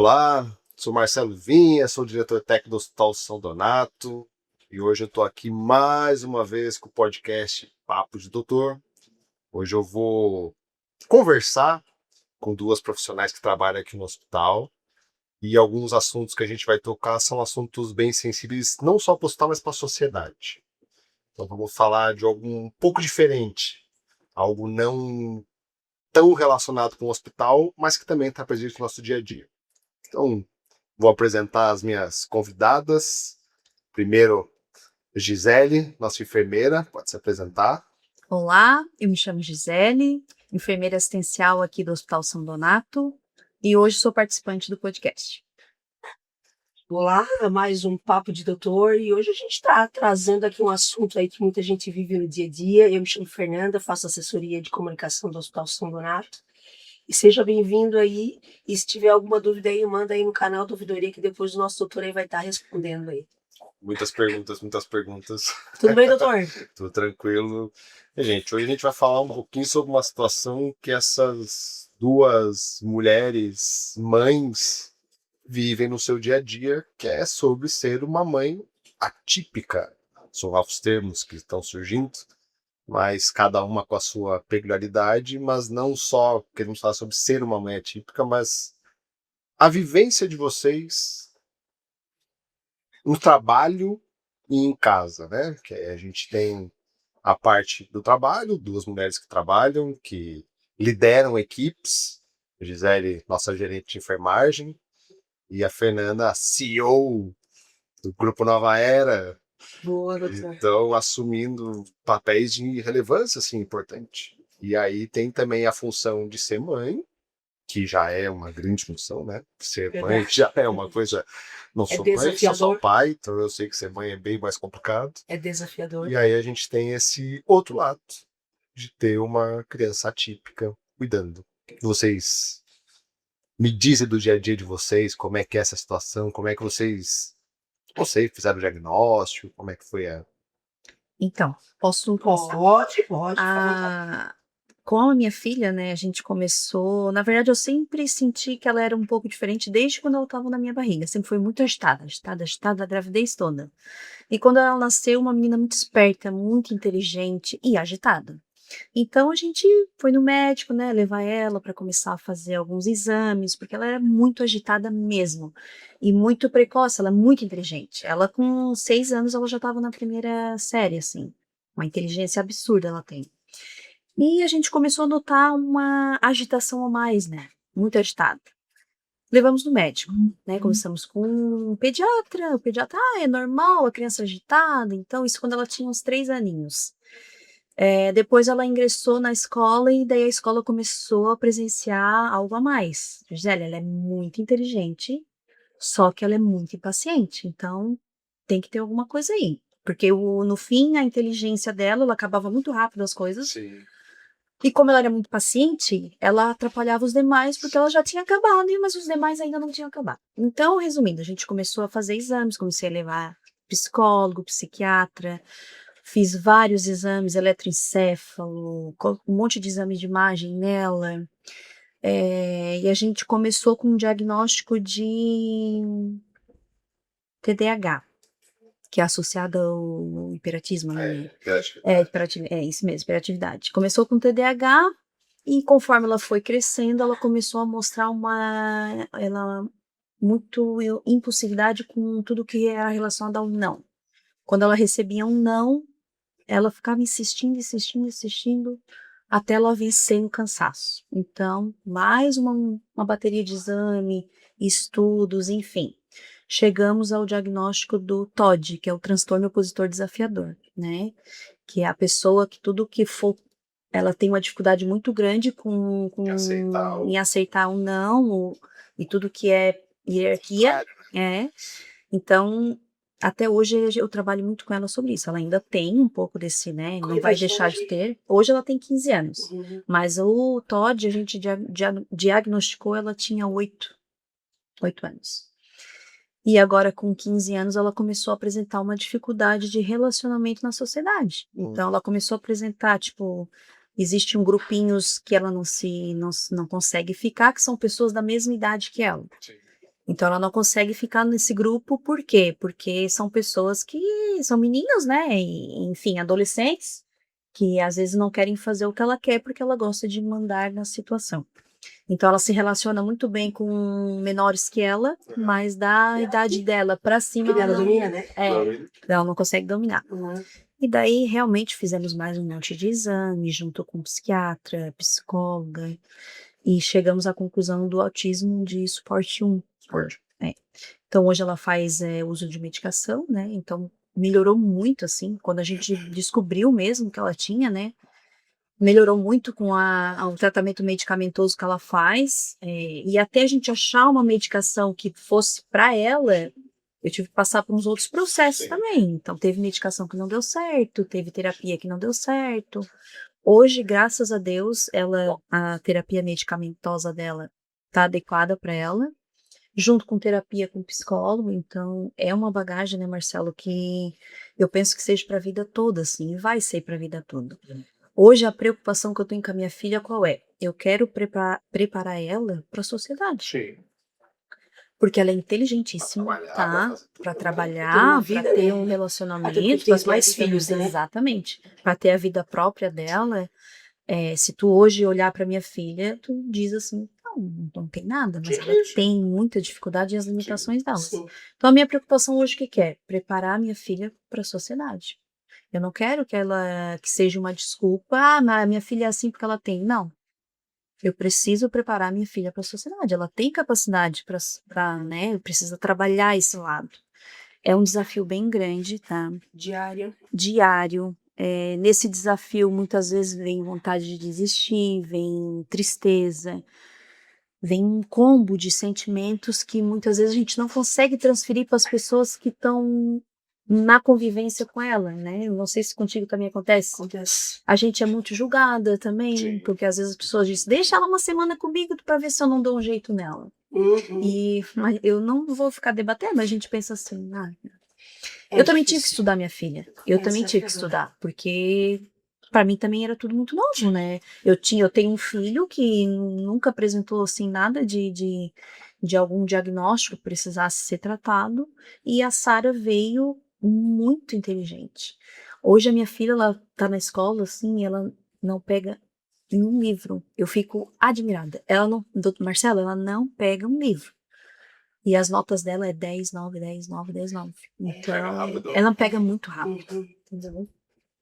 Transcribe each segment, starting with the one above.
Olá, sou Marcelo Vinha, sou diretor técnico do Hospital São Donato e hoje eu estou aqui mais uma vez com o podcast Papo de Doutor. Hoje eu vou conversar com duas profissionais que trabalham aqui no hospital e alguns assuntos que a gente vai tocar são assuntos bem sensíveis não só para o hospital, mas para a sociedade. Então vamos falar de algo um pouco diferente, algo não tão relacionado com o hospital, mas que também está presente no nosso dia a dia. Então, vou apresentar as minhas convidadas. Primeiro, Gisele, nossa enfermeira, pode se apresentar. Olá, eu me chamo Gisele, enfermeira assistencial aqui do Hospital São Donato e hoje sou participante do podcast. Olá, mais um Papo de Doutor e hoje a gente está trazendo aqui um assunto aí que muita gente vive no dia a dia. Eu me chamo Fernanda, faço assessoria de comunicação do Hospital São Donato. E seja bem-vindo aí, e se tiver alguma dúvida aí, manda aí no canal do Ouvidoria que depois o nosso doutor aí vai estar respondendo aí. Muitas perguntas. Tudo bem, doutor? Tudo tranquilo. E, gente, hoje a gente vai falar um pouquinho sobre uma situação que essas duas mulheres, mães, vivem no seu dia a dia, que é sobre ser uma mãe atípica. São novos termos que estão surgindo, mas cada uma com a sua peculiaridade, mas não só queremos falar sobre ser uma mãe atípica, mas a vivência de vocês no trabalho e em casa, né? Que a gente tem a parte do trabalho, duas mulheres que trabalham, que lideram equipes, a Gisele, nossa gerente de enfermagem, e a Fernanda, a CEO do Grupo Nova Era, Boa, doutor. estão assumindo papéis de relevância, assim, importante. E aí tem também a função de ser mãe, que já é uma grande função, né? Ser mãe já é uma coisa... Não sou mãe, sou só pai, então eu sei que ser mãe é bem mais complicado. É desafiador. E aí a gente tem esse outro lado, de ter uma criança atípica cuidando. Vocês me dizem do dia a dia de vocês, como é que é essa situação, como é que vocês, não sei, fizeram o diagnóstico, como é que foi a... Então, posso começar? Pode. Com a minha filha, né, a gente começou... Na verdade, eu sempre senti que ela era um pouco diferente desde quando ela estava na minha barriga. Sempre foi muito agitada, a gravidez toda. E quando ela nasceu, uma menina muito esperta, muito inteligente e agitada. Então a gente foi no médico, né, levar ela para começar a fazer alguns exames, porque ela era muito agitada mesmo e muito precoce, ela é muito inteligente. Ela com 6 anos ela já estava na primeira série, assim, uma inteligência absurda ela tem. E a gente começou a notar uma agitação a mais, né, muito agitada. Levamos no médico, né, começamos com o pediatra, é normal a criança agitada, então isso quando ela tinha uns 3 aninhos. Depois ela ingressou na escola e daí a escola começou a presenciar algo a mais. Gisele, ela é muito inteligente, só que ela é muito impaciente, então tem que ter alguma coisa aí. Porque no fim, a inteligência dela, ela acabava muito rápido as coisas. Sim. E como ela era muito paciente, ela atrapalhava os demais porque ela já tinha acabado, mas os demais ainda não tinham acabado. Então, resumindo, a gente começou a fazer exames, comecei a levar psicólogo, psiquiatra, fiz vários exames, eletroencefalo, um monte de exames de imagem nela, e a gente começou com um diagnóstico de TDAH, que é associado ao hiperatismo, né? Isso mesmo, hiperatividade. Começou com TDAH e conforme ela foi crescendo, ela começou a mostrar muito impulsividade com tudo que era relacionado ao não. Quando ela recebia um não, ela ficava insistindo, até ela vencer o cansaço. Então, mais uma bateria de exame, estudos, enfim. Chegamos ao diagnóstico do TOD, que é o transtorno opositor desafiador, né? Que é a pessoa que tudo que for, ela tem uma dificuldade muito grande em aceitar o não, e tudo que é hierarquia, Então, até hoje eu trabalho muito com ela sobre isso. Ela ainda tem um pouco desse, né? Não vai deixar de ter. Hoje ela tem 15 anos. Mas o TOD, a gente diagnosticou, ela tinha 8 anos. E agora, com 15 anos, ela começou a apresentar uma dificuldade de relacionamento na sociedade. Então, ela começou a apresentar, tipo, existem grupinhos que ela não consegue ficar, que são pessoas da mesma idade que ela. Sim. Então ela não consegue ficar nesse grupo, por quê? Porque são pessoas que são meninas, né, e enfim, adolescentes, que às vezes não querem fazer o que ela quer, porque ela gosta de mandar na situação. Então ela se relaciona muito bem com menores que ela, mas da idade dela pra cima Que ela dela não domina, né? ela não consegue dominar. Uhum. E daí realmente fizemos mais um monte de exames junto com psiquiatra, psicóloga, e chegamos à conclusão do autismo de suporte 1. É. Então hoje ela faz uso de medicação, né? Então melhorou muito, assim, quando a gente descobriu mesmo que ela tinha, né? Melhorou muito com o tratamento medicamentoso que ela faz, e até a gente achar uma medicação que fosse para ela, eu tive que passar por uns outros processos também. Então teve medicação que não deu certo, teve terapia que não deu certo. Hoje, graças a Deus, a terapia medicamentosa dela tá adequada para ela, junto com terapia com psicólogo. Então é uma bagagem, né, Marcelo, que eu penso que seja para a vida toda, assim, e vai ser para a vida toda. Hoje a preocupação que eu tenho com a minha filha qual é? Eu quero preparar ela para a sociedade. Sim. Porque ela é inteligentíssima, Trabalhar, tá? fazer tudo. Para Ter trabalhar, uma para vida, ter né? um Até porque relacionamento, tem para ter a mais vida, filhos, né? exatamente, para ter a vida própria dela. Se tu hoje olhar para minha filha, tu diz assim, não tem nada, mas ela tem muita dificuldade e as limitações delas. Sim. Então a minha preocupação hoje o que que é? Preparar a minha filha para a sociedade. Eu não quero que seja uma desculpa, mas minha filha é assim porque ela tem. Não. Eu preciso preparar minha filha para a sociedade. Ela tem capacidade para, né? Precisa trabalhar esse lado. É um desafio bem grande, tá? Diário. Diário. Nesse desafio, muitas vezes vem vontade de desistir, vem tristeza, vem um combo de sentimentos que muitas vezes a gente não consegue transferir para as pessoas que estão na convivência com ela, né? Eu não sei se contigo também acontece. Acontece. A gente é muito julgada também, Sim. porque às vezes as pessoas dizem, deixa ela uma semana comigo para ver se eu não dou um jeito nela. Uhum. Mas eu não vou ficar debatendo, a gente pensa assim, É eu também tive que difícil. estudar, minha filha. Eu É também tive que desafiador. estudar, porque para mim também era tudo muito novo, né? Eu tenho um filho que nunca apresentou assim nada de algum diagnóstico que precisasse ser tratado, e a Sara veio muito inteligente. Hoje a minha filha, ela tá na escola assim, ela não pega nenhum livro. Eu fico admirada. Ela não, doutor Marcelo, ela não pega um livro. E as notas dela é 10, 9, 10, 9, 10, 9. Então, Pega rápido. ela pega muito rápido. Uhum. Entendeu?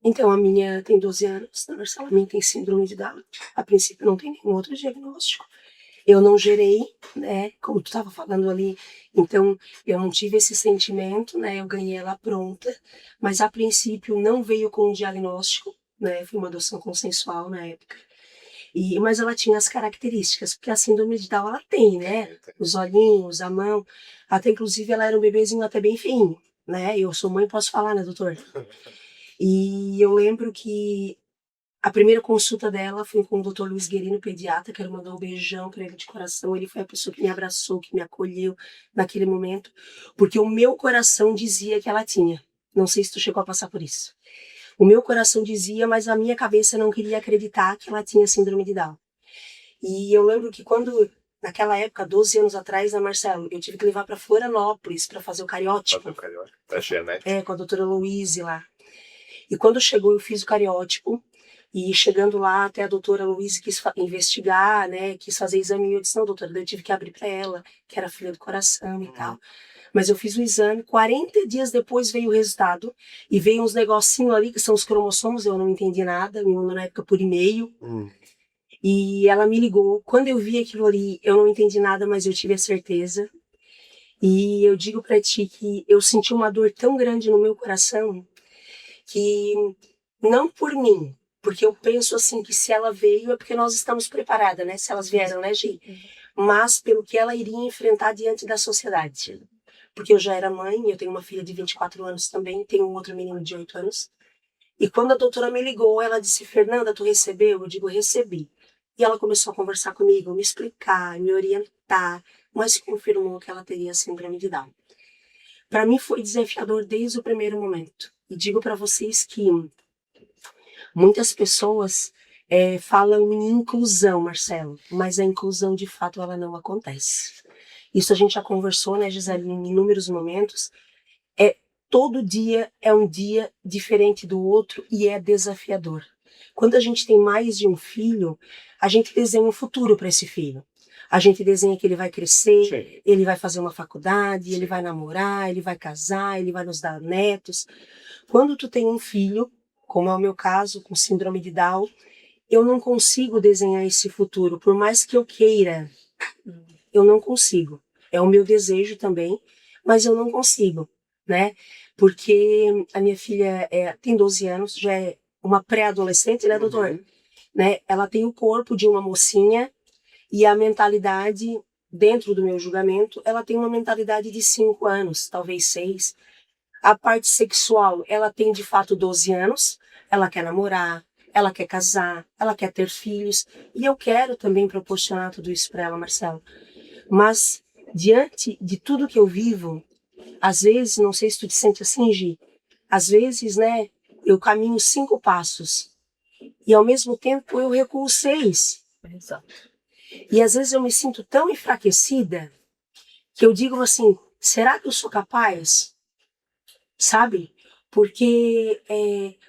Então, a minha tem 12 anos, a Marcela, a minha tem síndrome de Down. A princípio, não tem nenhum outro diagnóstico. Eu não gerei, né, como tu estava falando ali, então eu não tive esse sentimento, né, eu ganhei ela pronta, mas a princípio não veio com um diagnóstico, né, foi uma adoção consensual na época. Mas ela tinha as características, porque a síndrome de Down ela tem, né, os olhinhos, a mão, até inclusive ela era um bebezinho até bem feinho, né, eu sou mãe, posso falar, né, doutor? E eu lembro que a primeira consulta dela foi com o Dr. Luiz Guerino, pediatra. Quero mandar um beijão para ele de coração. Ele foi a pessoa que me abraçou, que me acolheu naquele momento, porque o meu coração dizia que ela tinha. Não sei se tu chegou a passar por isso. O meu coração dizia, mas a minha cabeça não queria acreditar que ela tinha síndrome de Down. E eu lembro que quando, naquela época, 12 anos atrás, né, Marcelo, eu tive que levar para Florianópolis para fazer o cariótipo. Fazer o carioca. Tá genético. Com a doutora Louise lá. E quando chegou, eu fiz o cariótipo. E chegando lá, até a doutora Luísa quis investigar, né, quis fazer exame, e eu disse, não, doutora, eu tive que abrir para ela, que era filha do coração e tal. Mas eu fiz o exame, 40 dias depois veio o resultado, e veio uns negocinhos ali, que são os cromossomos, eu não entendi nada, me mandou na época por e-mail, e ela me ligou. Quando eu vi aquilo ali, eu não entendi nada, mas eu tive a certeza. E eu digo para ti que eu senti uma dor tão grande no meu coração, que não por mim, porque eu penso assim que se ela veio é porque nós estamos preparadas, né? Se elas vieram, né, Gi? Mas pelo que ela iria enfrentar diante da sociedade. Porque eu já era mãe, eu tenho uma filha de 24 anos também, tenho um outro menino de 8 anos. E quando a doutora me ligou, ela disse, Fernanda, tu recebeu? Eu digo, recebi. E ela começou a conversar comigo, me explicar, me orientar, mas confirmou que ela teria síndrome de Down. Para mim foi desafiador desde o primeiro momento. E digo para vocês que muitas pessoas falam em inclusão, Marcelo, mas a inclusão de fato ela não acontece. Isso a gente já conversou, né, Gisele, em inúmeros momentos. Todo dia é um dia diferente do outro e é desafiador. Quando a gente tem mais de um filho, a gente desenha um futuro para esse filho. A gente desenha que ele vai crescer, Sim. ele vai fazer uma faculdade, ele vai namorar, ele vai casar, ele vai nos dar netos. Quando tu tem um filho, como é o meu caso, com síndrome de Down, eu não consigo desenhar esse futuro. Por mais que eu queira, eu não consigo. É o meu desejo também, mas eu não consigo, né? Porque a minha filha tem 12 anos, já é uma pré-adolescente, né, doutor? Uhum. Né? Ela tem o corpo de uma mocinha e a mentalidade, dentro do meu julgamento, ela tem uma mentalidade de 5 anos, talvez 6. A parte sexual, ela tem de fato 12 anos, ela quer namorar, ela quer casar, ela quer ter filhos, e eu quero também proporcionar tudo isso para ela, Marcelo. Mas, diante de tudo que eu vivo, às vezes, não sei se tu te sente assim, Gi, às vezes, né, eu caminho 5 passos e ao mesmo tempo eu recuo 6. Exato. E às vezes eu me sinto tão enfraquecida que eu digo assim, será que eu sou capaz? Sabe? Porque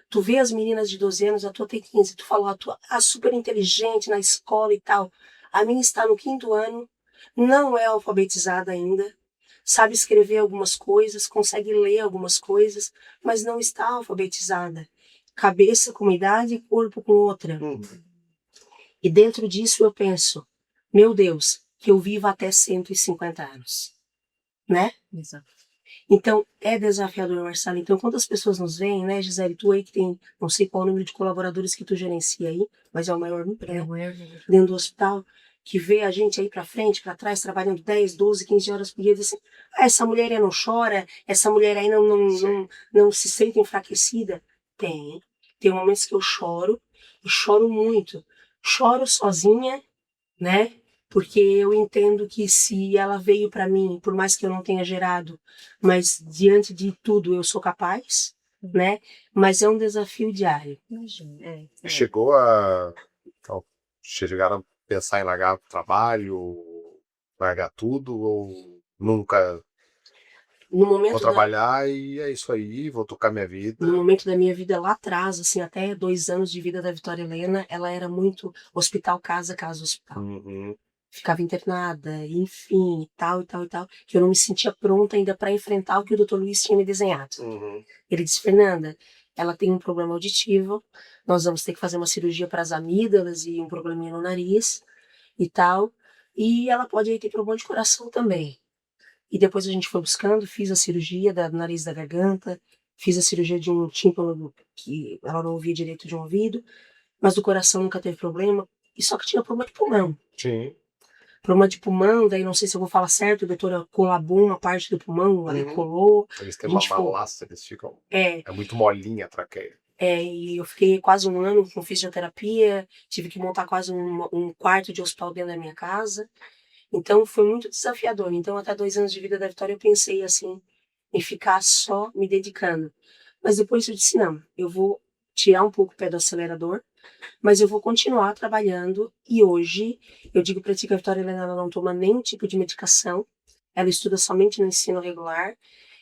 tu vê as meninas de 12 anos, a tua tem 15, tu falou, a tua super inteligente na escola e tal. A minha está no 5º ano, não é alfabetizada ainda, sabe escrever algumas coisas, consegue ler algumas coisas, mas não está alfabetizada. Cabeça com uma idade e corpo com outra. Uhum. E dentro disso eu penso, meu Deus, que eu viva até 150 anos, né? Exato. Então, é desafiador, Marcelo. Então, quando as pessoas nos veem, né, Gisele, tu aí que tem, não sei qual o número de colaboradores que tu gerencia aí, mas é o maior número, né, dentro do hospital, que vê a gente aí pra frente, pra trás, trabalhando 10, 12, 15 horas por dia, diz assim, essa mulher aí não chora, essa mulher aí não se sente enfraquecida. Tem momentos que eu choro, e choro muito. Choro sozinha, né? Porque eu entendo que se ela veio para mim, por mais que eu não tenha gerado, mas diante de tudo eu sou capaz, né? Mas é um desafio diário. Imagina. Chegou a. Então, chegaram a pensar em largar o trabalho, largar tudo, ou nunca No vou momento trabalhar e é isso aí, vou tocar minha vida. no momento da minha vida lá atrás, assim, até 2 anos de vida da Vitória Helena, ela era muito hospital, casa, casa, hospital. Uhum. Ficava internada, enfim, e tal, que eu não me sentia pronta ainda para enfrentar o que o Dr. Luiz tinha me desenhado. Uhum. Ele disse, Fernanda, ela tem um problema auditivo, nós vamos ter que fazer uma cirurgia para as amígdalas e um probleminha no nariz e tal, e ela pode aí ter problema de coração também. E depois a gente foi buscando, fiz a cirurgia do nariz e da garganta, fiz a cirurgia de um tímpano que ela não ouvia direito de um ouvido, mas do coração nunca teve problema, e só que tinha problema de pulmão. Sim. Problema de pulmão, daí não sei se eu vou falar certo, a doutora colabou uma parte do pulmão, ali colou. Eles têm A uma gente foi, malaça, eles ficam. É muito molinha a traqueia. e eu fiquei quase 1 ano com fisioterapia, tive que montar quase um quarto de hospital dentro da minha casa. Então foi muito desafiador. Então, até 2 anos de vida da Vitória, eu pensei assim, em ficar só me dedicando. Mas depois eu disse, não, eu vou tirar um pouco o pé do acelerador, mas eu vou continuar trabalhando. E hoje, eu digo para ti que a Vitória Helena ela não toma nenhum tipo de medicação, ela estuda somente no ensino regular.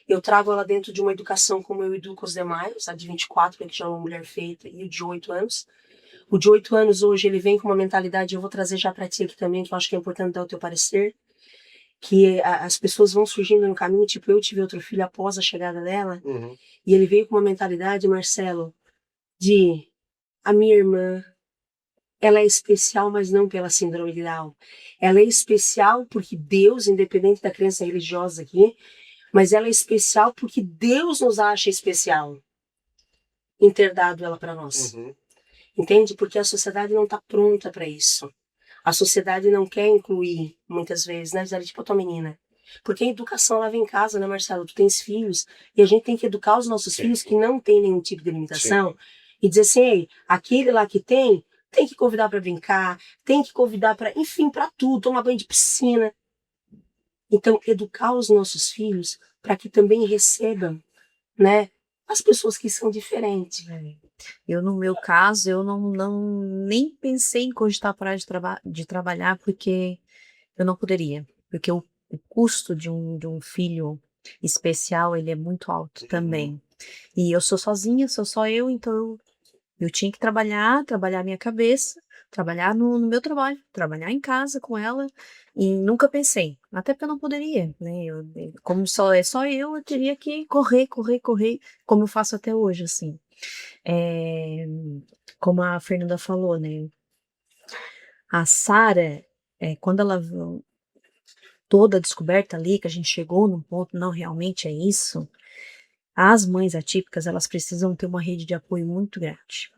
Eu trago ela dentro de uma educação como eu educo os demais, a de 24, que já é uma mulher feita, e o de 8 anos. O de 8 anos hoje, ele vem com uma mentalidade, eu vou trazer já para ti aqui também, que eu acho que é importante dar o teu parecer, que as pessoas vão surgindo no caminho, tipo, eu tive outro filho após a chegada dela, Uhum. e ele veio com uma mentalidade, Marcelo, de a minha irmã, ela é especial, mas não pela síndrome de Down. Ela é especial porque Deus, independente da crença religiosa aqui, mas ela é especial porque Deus nos acha especial em ter dado ela para nós. Uhum. Entende? Porque a sociedade não está pronta para isso. A sociedade não quer incluir, muitas vezes, né? Dizer, tipo, a tua menina. Porque a educação, ela vem em casa, né, Marcelo? Tu tens filhos, e a gente tem que educar os nossos filhos que não têm nenhum tipo de limitação, e dizer assim, ei, aquele lá que tem que convidar para brincar, tem que convidar para, enfim, para tudo, tomar banho de piscina. Então, educar os nossos filhos para que também recebam, né, as pessoas que são diferentes. Eu, no meu caso, eu nem pensei em cogitar parar de trabalhar porque eu não poderia. Porque eu o custo de um filho especial, ele é muito alto também. E eu sou sozinha, sou só eu, então eu tinha que trabalhar minha cabeça, trabalhar no meu trabalho, trabalhar em casa com ela, e nunca pensei, até porque eu não poderia, né, como só eu teria que correr, correr, correr, como eu faço até hoje, assim. Como a Fernanda falou, né, a Sara, quando ela toda a descoberta ali, que a gente chegou num ponto, não, realmente é isso, as mães atípicas, elas precisam ter uma rede de apoio muito grande.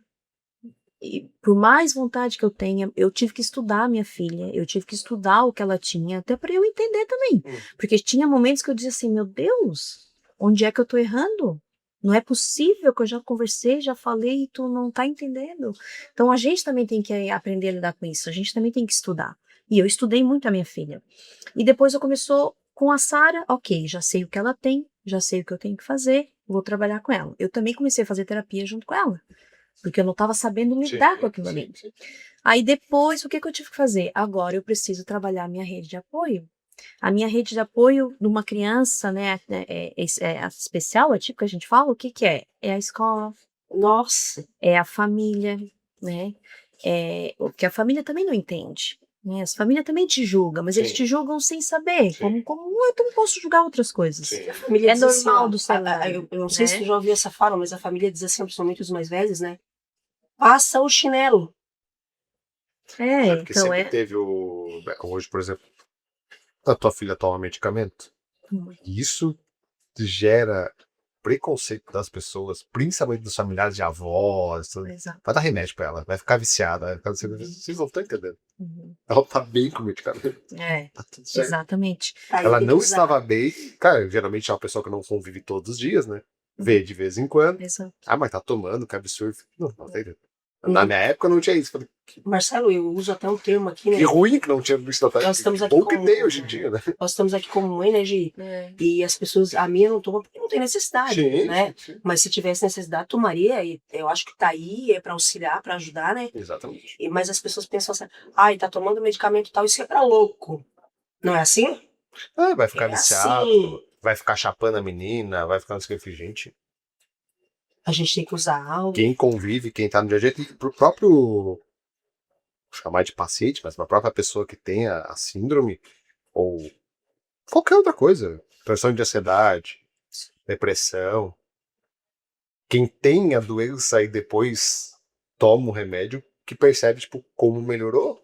E por mais vontade que eu tenha, eu tive que estudar a minha filha, eu tive que estudar o que ela tinha, até para eu entender também. Porque tinha momentos que eu dizia assim, meu Deus, onde é que eu tô errando? Não é possível que eu já conversei, já falei e tu não tá entendendo. Então a gente também tem que aprender a lidar com isso, a gente também tem que estudar. E eu estudei muito a minha filha. E depois eu começou com a Sara, ok, já sei o que ela tem, já sei o que eu tenho que fazer, vou trabalhar com ela. Eu também comecei a fazer terapia junto com ela, porque eu não estava sabendo lidar com aquilo ali. Aí depois, o que eu tive que fazer? Agora eu preciso trabalhar a minha rede de apoio. A minha rede de apoio de uma criança, né, especial, é tipo que a gente fala, o que que é? É a escola, Nossa, é a família, né? O que a família também não entende. Né? As famílias também te julgam, mas eles Sim. te julgam sem saber. Sim. Como eu não posso julgar outras coisas. Sim. a família É diz assim, normal ó, do ser humano, eu não sei se né? tu já ouviu essa fala, mas a família diz assim, principalmente os mais velhos, né? Passa o chinelo. Porque Então sempre teve o. Hoje, por exemplo, a tua filha toma medicamento. E isso gera preconceito das pessoas, principalmente dos familiares de avós. Exato. Vai dar remédio pra ela, vai ficar viciada. Vai ficar... Vocês não estão entendendo. Uhum. Ela tá bem com o medicamento. É, Tá tudo certo. exatamente. Aí Ela tem que não usar. estava bem. Cara, geralmente é uma pessoa que não convive todos os dias, né? Vê de vez em quando. Exato. Ah, mas tá tomando, que absurdo. Não tá entendendo. Na minha época não tinha isso. Falei, Marcelo, eu uso até um termo aqui, né? que ruim que não tinha visto. Nós estamos aqui Bom que como- tem hoje em dia, né? Nós estamos aqui como mãe, né, Gi? E as pessoas, a minha não toma porque não tem necessidade, né? Sim. Mas se tivesse necessidade, tomaria. E eu acho que tá aí, é para auxiliar, para ajudar, né? Exatamente. Mas as pessoas pensam assim, ai, tá tomando medicamento e tal, isso é pra louco. Não é assim? Ah, vai ficar É viciado, assim. vai ficar chapando a menina, vai ficar não sei o que. Gente, A gente tem que usar algo. quem convive, quem tá no dia a dia, pro próprio, vou chamar de paciente, mas pra própria pessoa que tem a síndrome, ou qualquer outra coisa, transtorno de ansiedade, depressão, quem tem a doença e depois toma o remédio, que percebe, tipo, como melhorou.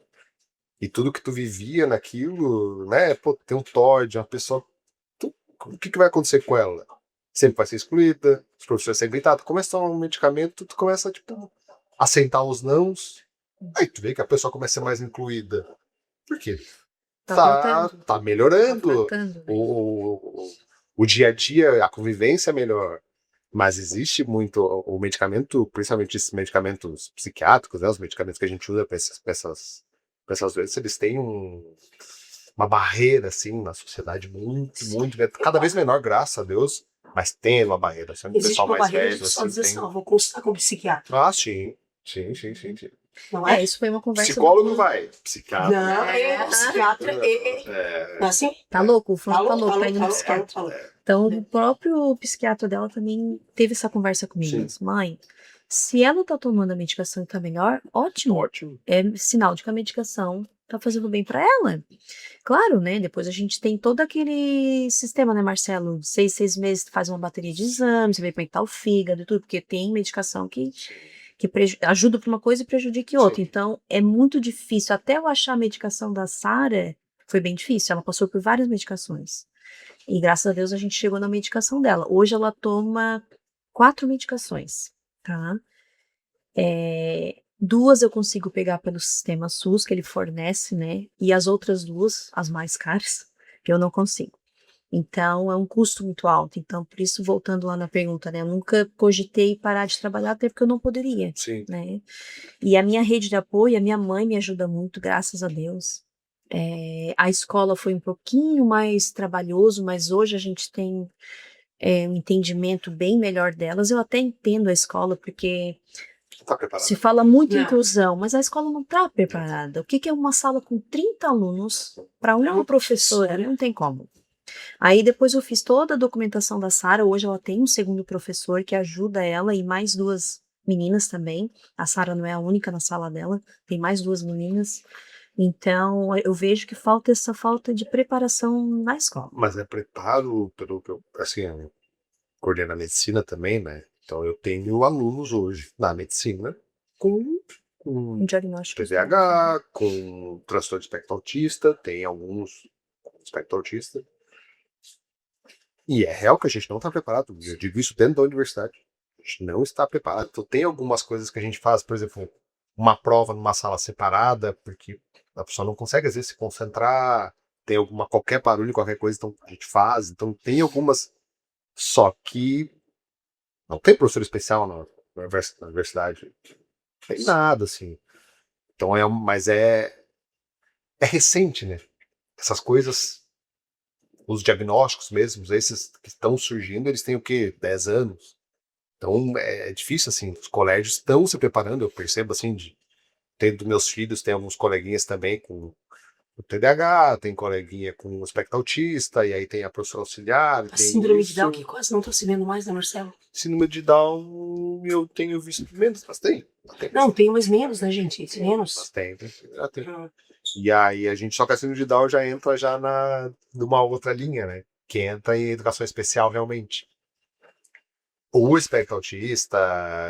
E tudo que tu vivia naquilo, né? Pô, tem um TOD, uma pessoa. O que vai acontecer com ela? Sempre vai ser excluída, os professores sempre gritar, tu começa a tomar um medicamento, tu começa, tipo, a aceitar os nãos. Aí tu vê que a pessoa começa a ser mais incluída. Por quê? Tá melhorando. O dia a dia, a convivência é melhor. Mas existe muito o medicamento, principalmente esses medicamentos psiquiátricos, né, os medicamentos que a gente usa para essas doenças, eles têm uma barreira assim na sociedade muito grande, cada vez menor, graças a Deus, mas tem uma barreira. Sendo Existe pessoal uma mais barreira velho, de só assim, dizer tem... assim, ó, vou consultar com o psiquiatra. Ah, sim. Não é? Isso foi uma conversa. Psicólogo vai, psiquiatra. Não, psiquiatra. Não é assim? Tá louco? O Fran Falou, falou pra ir no psiquiatra. falou. Então, o próprio psiquiatra dela também teve essa conversa comigo. Sim. Disse, mãe, se ela tá tomando a medicação e tá melhor, ótimo. Ótimo. É sinal de que a medicação tá fazendo bem pra ela. Claro, né? Depois a gente tem todo aquele sistema, né, Marcelo? 6 meses tu faz uma bateria de exames, você vê como é que tá o fígado e tudo, porque tem medicação que ajuda pra uma coisa e prejudica outra. Sim. Então, é muito difícil. Até eu achar a medicação da Sara, foi bem difícil. Ela passou por várias medicações. E graças a Deus a gente chegou na medicação dela. Hoje ela toma 4 medicações, tá? 2 eu consigo pegar pelo sistema SUS, que ele fornece, né? E as outras 2, as mais caras, eu não consigo. Então, é um custo muito alto. Então, por isso, voltando lá na pergunta, né? Eu nunca cogitei parar de trabalhar, até porque eu não poderia, Sim. né? E a minha rede de apoio, a minha mãe me ajuda muito, graças a Deus. A escola foi um pouquinho mais trabalhoso, mas hoje a gente tem um entendimento bem melhor delas. Eu até entendo a escola, porque Não tá preparado. Se fala muito em Não. inclusão, mas a escola não está preparada. O que que é uma sala com 30 alunos para uma professora? Não tem como. Aí depois eu fiz toda a documentação da Sara. Hoje ela tem um segundo professor que ajuda ela e mais 2 meninas também. A Sara não é a única na sala dela, tem mais 2 meninas. Então eu vejo que falta essa falta de preparação na escola. Mas é preparo, pelo que eu, assim, eu coordeno a medicina também, né? Então eu tenho alunos hoje na medicina com Um diagnóstico. TDAH, com transtorno de espectro autista, tem alguns com espectro autista. E é real que a gente não está preparado. Eu digo isso dentro da universidade. A gente não está preparado. Então tem algumas coisas que a gente faz, por exemplo, uma prova numa sala separada, porque a pessoa não consegue às vezes se concentrar, tem qualquer barulho, qualquer coisa, então a gente faz. Então tem algumas. Só que não tem professor especial na universidade. Não tem nada, assim. Então mas é recente, né? Essas coisas, os diagnósticos mesmos, esses que estão surgindo, eles têm o quê? 10 anos. Então é difícil, assim. Os colégios estão se preparando, eu percebo, assim, tem dos meus filhos, tem alguns coleguinhas também com o TDAH, tem coleguinha com o espectro autista, e aí tem a professora auxiliar. A síndrome de Down, que quase não tô se vendo mais, né, Marcelo? Síndrome de Down, eu tenho visto menos, mas tem. Não, tem mais menos, né, gente? Tem menos. Mas tem. Ah, E aí a gente, só que a síndrome de Down já entra já numa outra linha, né? Que entra em educação especial realmente. O espectro autista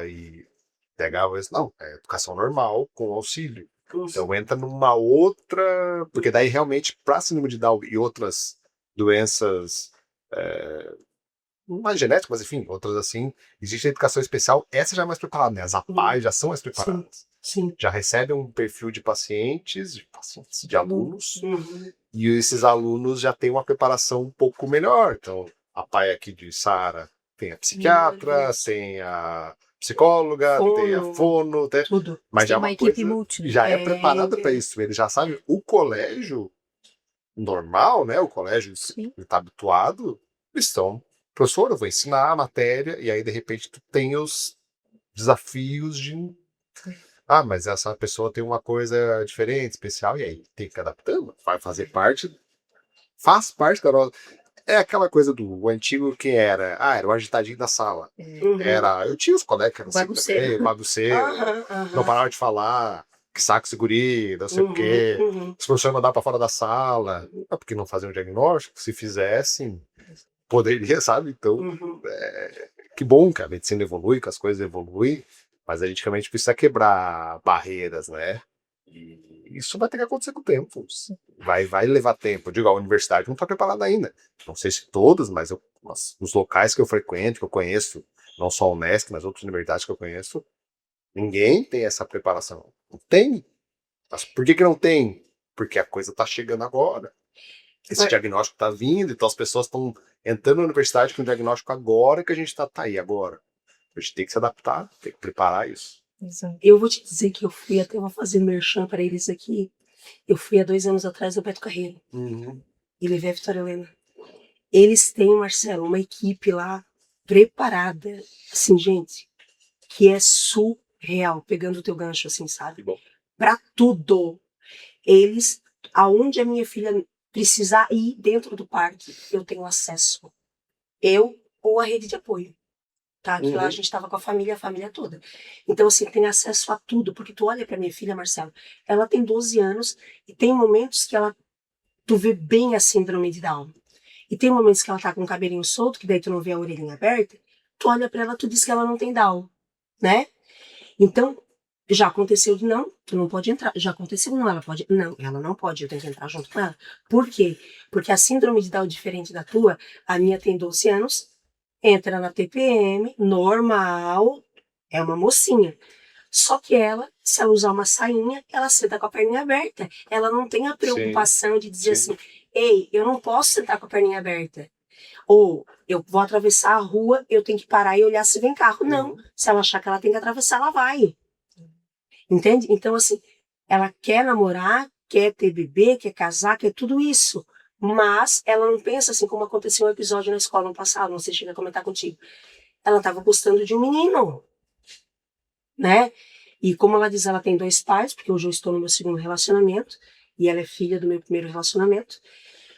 e TDAH, não, é educação normal com auxílio. Então entra numa outra. Porque daí realmente, para síndrome de Down e outras doenças mais genéticas, mas enfim, outras assim, existe a educação especial, essa já é mais preparada, né? As APAES já são mais preparadas. sim. Já recebem um perfil de pacientes, de alunos, Uhum. e esses alunos já têm uma preparação um pouco melhor. Então, a PAE aqui de Sara tem a psiquiatra, tem a psicóloga, tem a fono, Tudo. mas já Tem é uma uma equipe coisa, multi, né? já é preparada para isso. Ele já sabe o colégio normal, né? O colégio Sim. que está habituado, eles estão, professor, eu vou ensinar a matéria, e aí de repente tu tem os desafios de mas essa pessoa tem uma coisa diferente, especial, e aí tem que ir adaptando, vai fazer parte, faz parte, Carol. É aquela coisa do antigo que era o agitadinho da sala. Uhum. Eu tinha os colegas que eram assim Bagunceiro. também, bagunceiro, não parava de falar, que saco esse guri, não sei o quê. Os professores mandavam pra fora da sala, porque não faziam diagnóstico, se fizessem, poderia, sabe? Então, que bom que a medicina evolui, que as coisas evoluem, mas a gente realmente precisa quebrar barreiras, né? E isso vai ter que acontecer com o tempo. Vai levar tempo. Eu digo, a universidade não está preparada ainda. Não sei se todas, mas os locais que eu frequento, que eu conheço, não só a Unesc, mas outras universidades que eu conheço, ninguém tem essa preparação. Não tem. Mas por que não tem? Porque a coisa está chegando agora. Esse diagnóstico está vindo, então as pessoas estão entrando na universidade com o diagnóstico agora que a gente está aí agora. A gente tem que se adaptar, tem que preparar isso. Exato. Eu vou te dizer que eu fui até fazer merchan para eles aqui. Eu fui há 2 anos atrás do Beto Carreiro. E levei a Vitória Helena. Eles têm, Marcelo, uma equipe lá preparada. Assim, gente, que é surreal. Pegando o teu gancho, assim, sabe? Que bom. Pra tudo. Eles, aonde a minha filha precisar ir dentro do parque, eu tenho acesso. Eu ou a rede de apoio. Tá? Que lá a gente estava com a família toda. Então, assim, tem acesso a tudo, porque tu olha pra minha filha, Marcelo, ela tem 12 anos e tem momentos que tu vê bem a síndrome de Down. E tem momentos que ela tá com o cabelinho solto, que daí tu não vê a orelhinha aberta, tu olha pra ela, tu diz que ela não tem Down, né? Então, já aconteceu de não, tu não pode entrar. Já aconteceu, não, ela não pode, eu tenho que entrar junto com ela. Por quê? Porque a síndrome de Down, diferente da tua, a minha tem 12 anos, entra na TPM, normal, é uma mocinha. Só que ela, se ela usar uma sainha, ela senta com a perninha aberta. Ela não tem a preocupação de dizer assim, ei, eu não posso sentar com a perninha aberta. Ou, eu vou atravessar a rua, eu tenho que parar e olhar se vem carro. Não, se ela achar que ela tem que atravessar, ela vai. Entende? Então, assim, ela quer namorar, quer ter bebê, quer casar, quer tudo isso. Mas ela não pensa assim, como aconteceu um episódio na escola no passado, não sei se chega a comentar contigo. Ela estava gostando de um menino. né? E como ela diz, ela tem 2 pais, porque hoje eu estou no meu 2º relacionamento, e ela é filha do meu 1º relacionamento.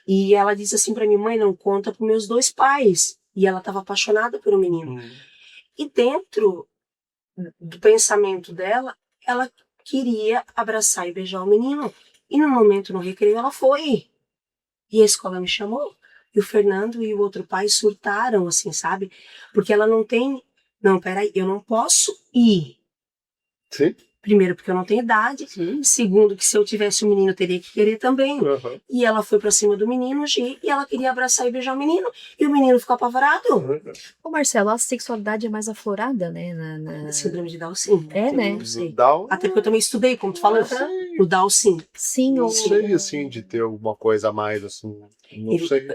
E ela disse assim pra mim, mãe, não conta pros meus 2 pais. E ela estava apaixonada pelo menino. E dentro do pensamento dela, ela queria abraçar e beijar o menino. E no momento, no recreio, ela foi. E a escola me chamou. E o Fernando e o outro pai surtaram, assim, sabe? Porque ela não tem... Não, peraí, eu não posso ir. Sim. Primeiro, porque eu não tenho idade. Sim. Segundo, que se eu tivesse o menino, eu teria que querer também. Uhum. E ela foi pra cima do menino, Gi, e ela queria abraçar e beijar o menino. E o menino ficou apavorado. Ô, Marcelo, a sexualidade é mais aflorada, né? Síndrome de Down, sim. É, né? Não sei. Down, Até porque eu também estudei, como tu falou. No Down, sim. Sim, não ou... sei, assim, de ter alguma coisa a mais, assim. Não Ele, sei.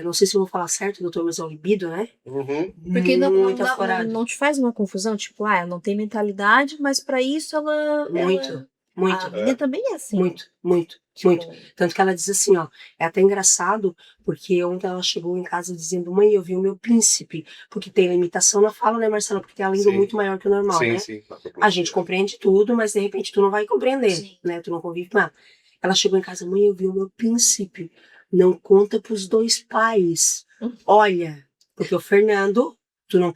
não sei se eu vou falar certo, doutor, mas é o libido, né? Uhum. Porque Muito aflorado. não te faz uma confusão? Tipo, ela não tem mentalidade, mas pra isso ela... Muito. A minha também é assim. Muito. Tipo, Tanto que ela diz assim, ó, é até engraçado, porque ontem ela chegou em casa dizendo, mãe, eu vi o meu príncipe, porque tem limitação na fala, né, Marcela? Porque tem a língua Sim. muito maior que o normal, Sim, né? sim. A gente compreende tudo, mas de repente tu não vai compreender, Sim. né? Tu não convive com ela. Ela chegou em casa, mãe, eu vi o meu príncipe, não conta pros 2 pais. Olha, porque o Fernando tu não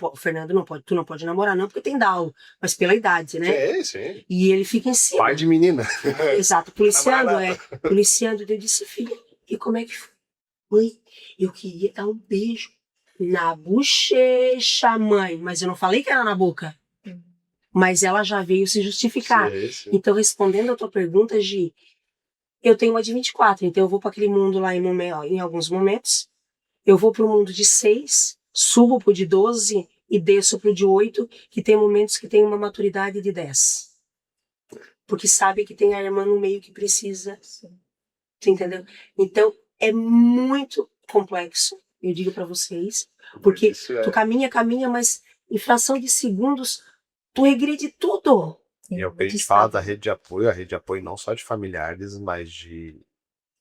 pode namorar não, porque tem Down, mas pela idade, né? Sim, sim. E ele fica em cima. Pai de menina. Exato, policiando, Namorada. policiando. Eu disse, filha, e como é que foi? Mãe, eu queria dar um beijo na bochecha, mãe, mas eu não falei que era na boca. Mas ela já veio se justificar. Sim, sim. Então, respondendo a tua pergunta, Gi, eu tenho uma de 24, então eu vou para aquele mundo lá em alguns momentos. Eu vou para o mundo de 6, subo pro de 12 e desço pro de 8, que tem momentos que tem uma maturidade de 10. Porque sabe que tem a irmã no meio que precisa. Tu entendeu? Então, é muito complexo, eu digo para vocês. Porque Isso é. tu caminha, mas em fração de segundos, tu regride tudo. E é o que a gente fala da rede de apoio, a rede de apoio não só de familiares, mas de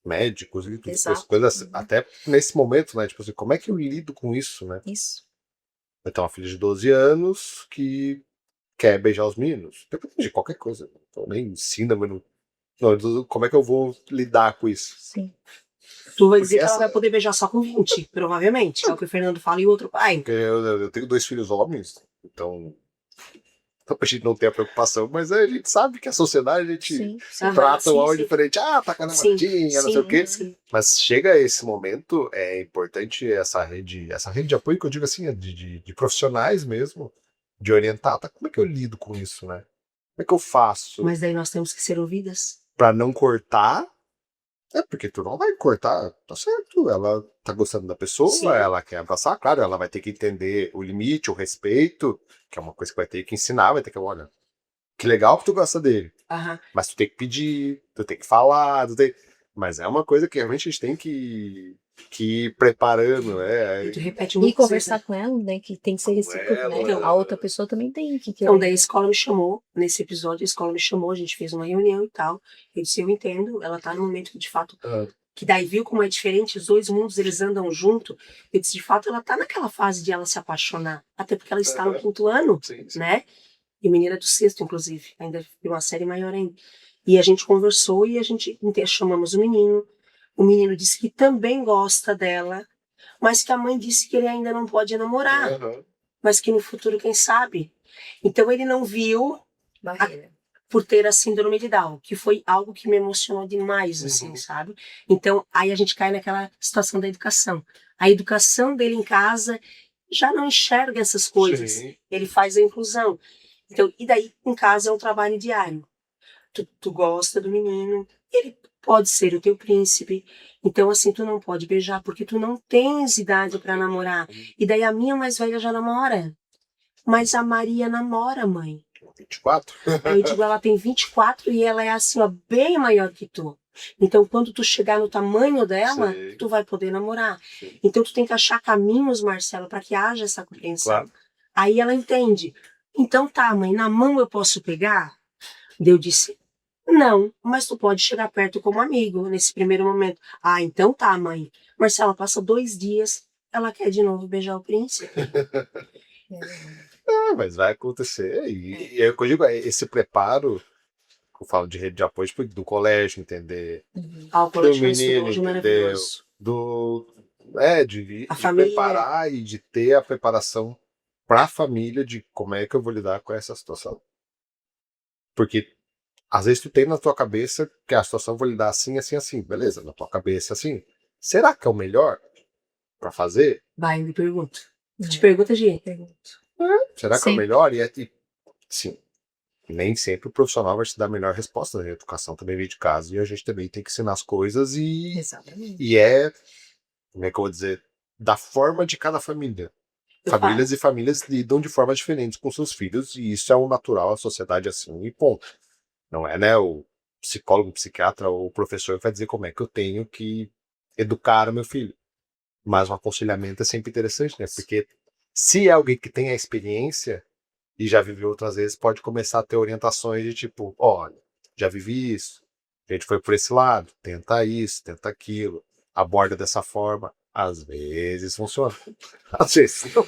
médicos e tudo, Exato. essas coisas, até nesse momento, né? Tipo assim, como é que eu lido com isso, né? Isso. Eu tenho uma filha de 12 anos que quer beijar os meninos. Depende de qualquer coisa. Então, nem ensina, mas não, como é que eu vou lidar com isso? Sim. Tu vai Porque dizer que ela essa- vai poder beijar só com 20, provavelmente. É o que o Fernando fala e o outro pai. Porque eu tenho 2 filhos homens, então a gente não tem a preocupação, mas a gente sabe que a sociedade, a gente Sim. trata o homem sim. diferente. Ah, tá com a namoradinha, não sei o quê. Sim. Mas chega esse momento, é importante essa rede de apoio, que eu digo assim, de profissionais mesmo, de orientar, tá? Como é que eu lido com isso, né? Como é que eu faço Mas daí nós temos que ser ouvidas. pra não cortar? É porque tu não vai cortar, tá certo. Ela tá gostando da pessoa, Sim. ela quer abraçar, claro, ela vai ter que entender o limite, o respeito, que é uma coisa que vai ter que ensinar, vai ter que, olha, que legal que tu gosta dele. Aham. Mas tu tem que pedir, tu tem que falar, mas é uma coisa que realmente a gente tem que ir preparando, né? E tu repete E muito. conversar com ela, né? Que tem que ser Com recíproco, ela, né? então. A outra pessoa também tem que querer. Então, daí a escola me chamou, nesse episódio, a escola me chamou, a gente fez uma reunião e tal. Eu disse, eu entendo, ela tá no momento que, de fato, que daí viu como é diferente, os 2 mundos, eles andam junto. Eu disse, de fato, ela tá naquela fase de ela se apaixonar, até porque ela está no 5º ano, Sim. né? E o menino é do 6º, inclusive, ainda de uma série maior ainda. E a gente conversou e a gente chamamos o menino disse que também gosta dela, mas que a mãe disse que ele ainda não pode namorar, mas que no futuro, quem sabe. Então ele não viu Barreira. por ter a síndrome de Down, que foi algo que me emocionou demais, assim, sabe? Então, aí a gente cai naquela situação da educação. A educação dele em casa já não enxerga essas coisas. Sim. Ele faz a inclusão. Então, e daí, em casa é um trabalho diário. Tu gosta do menino, ele pode ser o teu príncipe. Então, assim, tu não pode beijar porque tu não tens idade para namorar. E daí a minha mais velha já namora. Mas a Maria namora, mãe. 24? Aí eu digo, ela tem 24 e ela é assim, ó, bem maior que tu. Então, quando tu chegar no tamanho dela, Sei. tu vai poder namorar. Sim. Então, tu tem que achar caminhos, Marcelo, para que haja essa compreensão. Claro. Aí ela entende. Então, tá, mãe, na mão eu posso pegar? Daí eu disse, não, mas tu pode chegar perto como amigo nesse primeiro momento. Ah, então tá, mãe. Marcela, passa 2 dias, ela quer de novo beijar o príncipe. Mas vai acontecer. E é o que eu digo, esse preparo, eu falo de rede de apoio, tipo, do colégio, entender O do colégio que estudou menino, hoje é entendeu? maravilhoso. A De família, preparar e de ter a preparação para a família de como é que eu vou lidar com essa situação. Porque às vezes tu tem na tua cabeça que a situação vou lidar assim, assim, assim. Beleza, na tua cabeça assim. Será que é o melhor para fazer? vai, me pergunta. Te pergunta, Gi. Pergunto. Será que é o Sempre. melhor? Sim, nem sempre o profissional vai te dar a melhor resposta. A educação também vem de casa e a gente também tem que ensinar as coisas Exatamente. como é que eu vou dizer, da forma de cada família. Eu falo, Famílias e famílias lidam de formas diferentes com seus filhos e isso é o natural, a sociedade é assim e ponto. Não é, né, o psicólogo, o psiquiatra ou o professor vai dizer como é que eu tenho que educar o meu filho. Mas um aconselhamento é sempre interessante, né? Porque se é alguém que tem a experiência e já viveu outras vezes, pode começar a ter orientações de tipo, olha, já vivi isso, a gente foi por esse lado, tenta isso, tenta aquilo, aborda dessa forma. Às vezes funciona, às vezes não.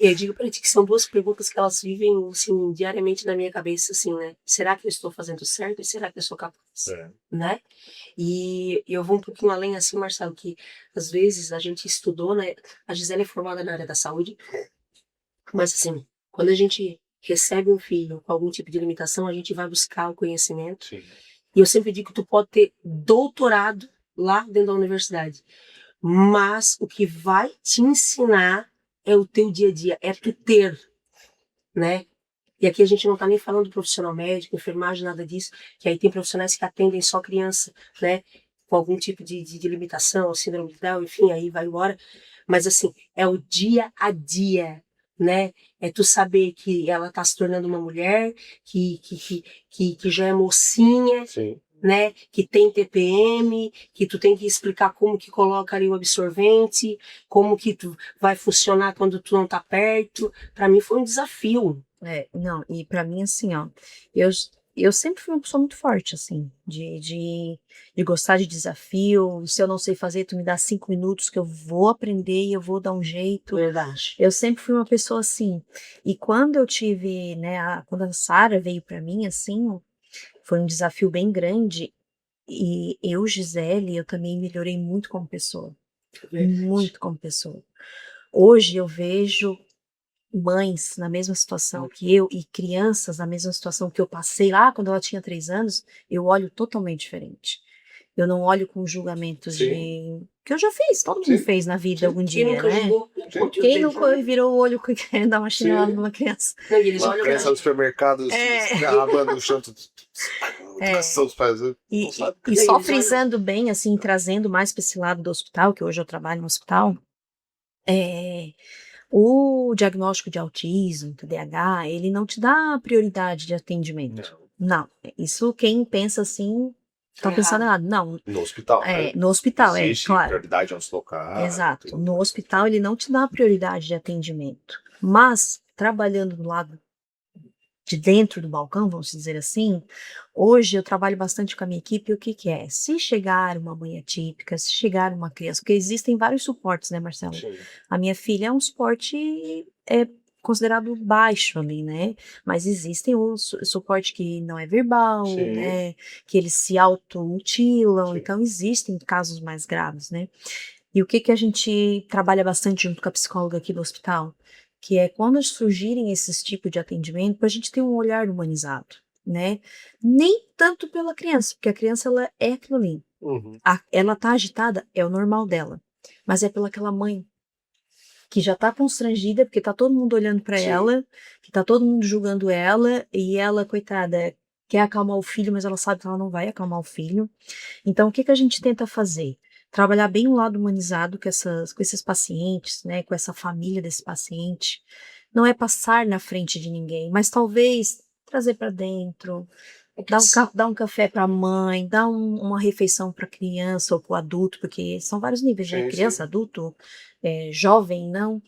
eu digo pra ti que são duas perguntas que elas vivem, assim, diariamente na minha cabeça, assim, né? Será que eu estou fazendo certo e será que eu sou capaz? Né? E eu vou um pouquinho além, assim, Marcelo, que às vezes a gente estudou, né? A Gisele é formada na área da saúde, mas assim, quando a gente recebe um filho com algum tipo de limitação, a gente vai buscar o conhecimento. Sim. E eu sempre digo que tu pode ter doutorado lá dentro da universidade, mas o que vai te ensinar é o teu dia a dia, é tu ter, né? E aqui a gente não está nem falando do profissional médico, enfermagem, nada disso, que aí tem profissionais que atendem só criança, né? Com algum tipo de limitação, síndrome de Down, enfim, aí vai embora. Mas assim, é o dia a dia, né? É tu saber que ela está se tornando uma mulher, que já é mocinha, Sim. né? Que tem TPM, que tu tem que explicar como que coloca ali o absorvente, como que tu vai funcionar quando tu não tá perto. Para mim foi um desafio. Não, e pra mim, assim, ó, eu, eu sempre fui uma pessoa muito forte, assim, de gostar de desafio. Se eu não sei fazer, tu me dá 5 minutos que eu vou aprender e eu vou dar um jeito. Verdade. Eu sempre fui uma pessoa assim. E quando eu tive, né, quando a Sara veio pra mim, assim, foi um desafio bem grande. E eu, Gisele, eu também melhorei muito como pessoa. Muito como pessoa. Hoje eu vejo mães na mesma situação que eu e crianças na mesma situação que eu passei lá quando ela tinha 3 anos, eu olho totalmente diferente. Eu não olho com julgamentos Sim. que eu já fiz, todo mundo Sim. fez na vida Sim. algum Quem dia, nunca né? julgou? Quem nunca virou o olho que quer dar uma chinelada Sim. numa criança? Não, e eles Uma olham criança no supermercado, abando o chão, educação dos pais. E, Não sabe. e só frisando bem, assim, trazendo mais para esse lado do hospital, que hoje eu trabalho no hospital, o diagnóstico de autismo, TDAH, ele não te dá prioridade de atendimento. Não. Isso quem pensa assim, tá pensando errado. Não. No hospital, né? No hospital, Existe claro. prioridade aos locar. Exato. No hospital ele não te dá prioridade de atendimento. Mas, trabalhando do lado de dentro do balcão, vamos dizer assim, hoje eu trabalho bastante com a minha equipe, e o que que é? Se chegar uma mãe atípica, se chegar uma criança, porque existem vários suportes, né, Marcelo? Sim. A minha filha é um suporte considerado baixo ali, né? Mas existem o suporte que não é verbal, Sim. né? Que eles se automutilam, Sim. então existem casos mais graves, né? E o que que a gente trabalha bastante junto com a psicóloga aqui do hospital? Que é quando surgirem esses tipos de atendimento, para a gente ter um olhar humanizado, né? Nem tanto pela criança, porque a criança ela é aquilo ali. Uhum. Ela tá agitada, é o normal dela. Mas é pelaquela mãe que já tá constrangida, porque tá todo mundo olhando para ela, que tá todo mundo julgando ela, e ela, coitada, quer acalmar o filho, mas ela sabe que ela não vai acalmar o filho. Então, o que que a gente tenta fazer? Trabalhar bem o lado humanizado com esses pacientes, né, com essa família desse paciente. Não é passar na frente de ninguém, mas talvez trazer para dentro, dar um café para a mãe, dar uma refeição para a criança ou para o adulto, porque são vários níveis, né? Sim, Criança, sim. adulto, jovem, não.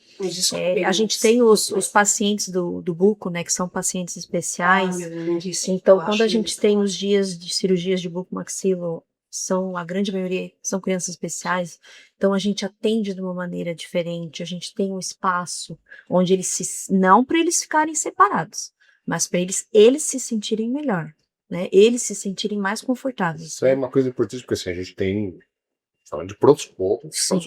A gente tem os pacientes do buco, né, que são pacientes especiais. Então, quando a gente tem os dias de cirurgias de bucomaxilo, a grande maioria são crianças especiais, então a gente atende de uma maneira diferente, a gente tem um espaço onde não para eles ficarem separados, mas para eles se sentirem melhor, né? Eles se sentirem mais confortáveis. Isso é uma coisa importante, porque assim, a gente tem, falando de pronto-socorro, Sim.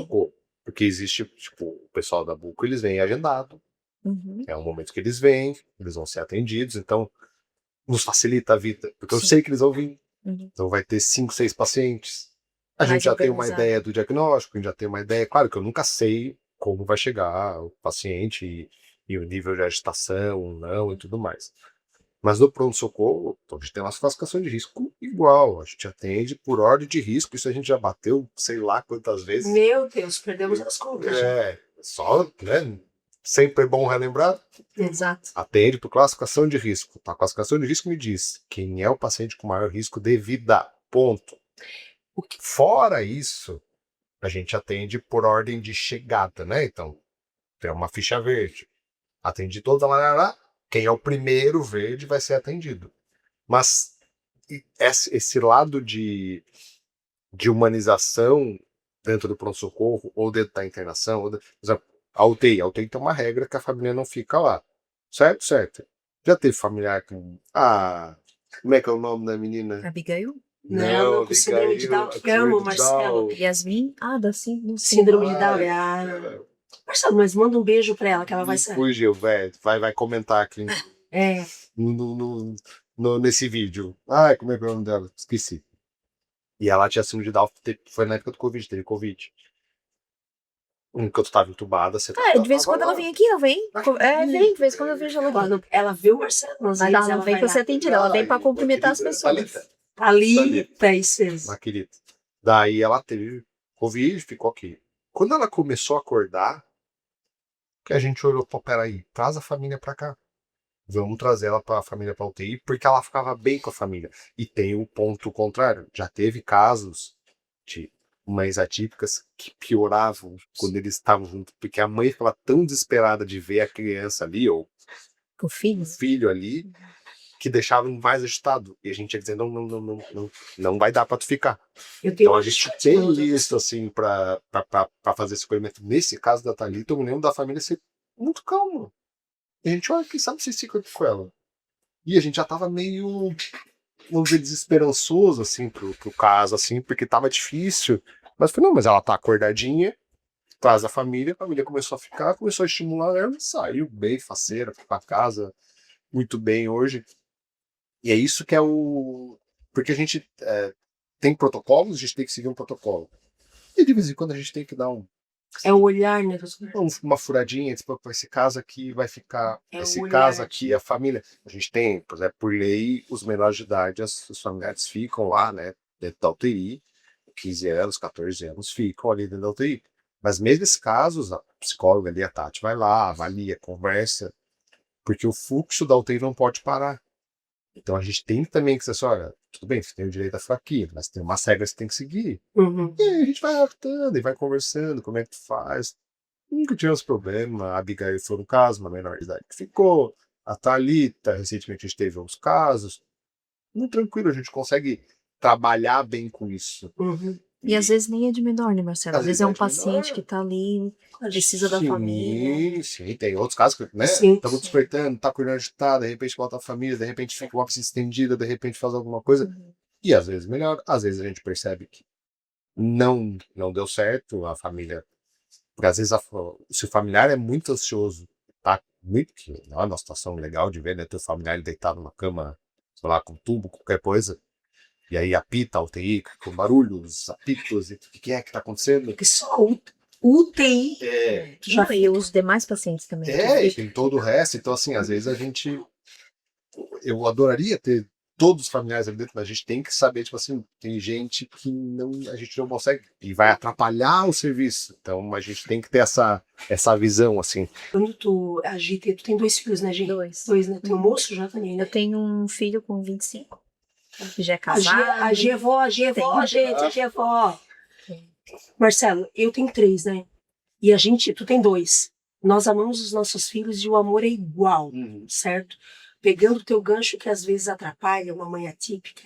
porque existe, tipo, o pessoal da Buco, eles vêm agendado, Uhum. é um momento que eles vêm, eles vão ser atendidos, então nos facilita a vida, porque eu Sim. sei que eles vão vir. Uhum. Então vai ter 5, 6 pacientes. A Mais gente já tem uma organizado. ideia do diagnóstico, a gente já tem uma ideia. Claro que eu nunca sei como vai chegar o paciente e o nível de agitação, não, e tudo mais. Mas no pronto-socorro, então a gente tem umas classificações de risco igual. A gente atende por ordem de risco. Isso a gente já bateu sei lá quantas vezes. Meu Deus, perdemos as contas. Só, né? Sempre é bom relembrar. Exato. Atende por classificação de risco. A classificação de risco me diz quem é o paciente com maior risco de vida. Ponto. Fora isso, a gente atende por ordem de chegada, né? Então, tem uma ficha verde. Atende toda lá. Quem é o primeiro verde vai ser atendido. Mas esse lado de humanização dentro do pronto-socorro ou dentro da internação, por exemplo, a UTI tem uma regra que a família não fica lá. Certo. Já teve familiar com... como é que é o nome da menina? Abigail? Não, com síndrome de Down, que amo, Marcelo. Yasmin? Sim. Síndrome de Down. Marcelo, mas manda um beijo pra ela, que ela vai sair. Fugiu, velho. Vai comentar aqui nesse vídeo. Como é que é o nome dela? Esqueci. E ela tinha síndrome de Down, foi na época do Covid, teve Covid. Enquanto tu tava entubada, você de vez em quando ela vem aqui, não vem? Vem, de vez em quando eu vejo ela aqui. Ela vê o Marcelo, mas ela não vem pra ser atendida, ela vem pra cumprimentar as pessoas. Thalita, isso mesmo. Querida. Daí ela teve Covid, ficou aqui. Quando ela começou a acordar, que a gente olhou, peraí, traz a família pra cá. Vamos trazer ela pra família pra UTI, porque ela ficava bem com a família. E tem o ponto contrário. Já teve casos de mães atípicas que pioravam quando eles estavam juntos, porque a mãe ficava tão desesperada de ver a criança ali, ou o filho ali, que deixava mais agitado. E a gente ia dizer, não vai dar pra tu ficar. Então a gente tem isso, assim, pra fazer esse acolhimento. Nesse caso da Thalita, eu me lembro da família ser muito calma. E a gente, olha, quem sabe vocês ficam aqui com ela. E a gente já tava meio, vamos dizer, desesperançoso, assim, pro caso, assim, porque tava difícil. Mas eu falei, não, mas ela tá acordadinha, traz a família começou a ficar, começou a estimular ela, saiu bem, faceira, foi pra casa muito bem hoje. E é isso que é porque a gente tem protocolos, a gente tem que seguir um protocolo. E de vez em quando a gente tem que dar é o olhar, né? Uma furadinha, tipo, esse caso aqui vai ficar. Esse caso aqui, a família. A gente tem, por exemplo, por lei, os menores de idade, os familiares ficam lá, né? Dentro da UTI, 15 anos, 14 anos, ficam ali dentro da UTI. Mas mesmo esses casos, a psicóloga ali, a Tati, vai lá, avalia, conversa, porque o fluxo da UTI não pode parar. Então a gente tem também que ser olha, tudo bem, você tem o direito a ficar aqui, mas tem umas regras que você tem que seguir. Uhum. E aí a gente vai adaptando e vai conversando, como é que tu faz. Nunca tivemos problema. A Abigail foi um caso, uma menor de idade que ficou. A Thalita, recentemente a gente teve uns casos. Muito tranquilo, a gente consegue trabalhar bem com isso. Uhum. E às vezes nem é de menor, né, Marcelo? Às vezes é um paciente que tá ali, precisa da família. Sim, tem outros casos que, né? Estamos despertando, tá cuidando de tá, de repente volta a família, de repente fica uma piscina estendida, de repente faz alguma coisa. Uhum. E às vezes melhor, às vezes a gente percebe que não deu certo, a família. Porque às vezes se o familiar é muito ansioso, tá? Muito, que não é uma situação legal de ver, né? Teu familiar deitado na cama, sei lá, com tubo, qualquer coisa. E aí apita a UTI, com barulhos, apitos, e o que é que tá acontecendo? Porque só UTI. E os demais pacientes também. E tem todo o resto. Então, assim, às vezes eu adoraria ter todos os familiares ali dentro, mas a gente tem que saber, tipo assim, tem gente que a gente não consegue e vai atrapalhar o serviço. Então, a gente tem que ter essa visão, assim. Quando tu agita, tu tem 2 filhos, né, gente? 2, né? Tem um moço já também, né? Eu tenho um filho com 25. Já é casado. A G é vó, gente, a G é vó. Marcelo, eu tenho 3, né? E tu tem 2. Nós amamos os nossos filhos e o amor é igual, certo? Pegando o teu gancho que às vezes atrapalha uma mãe atípica.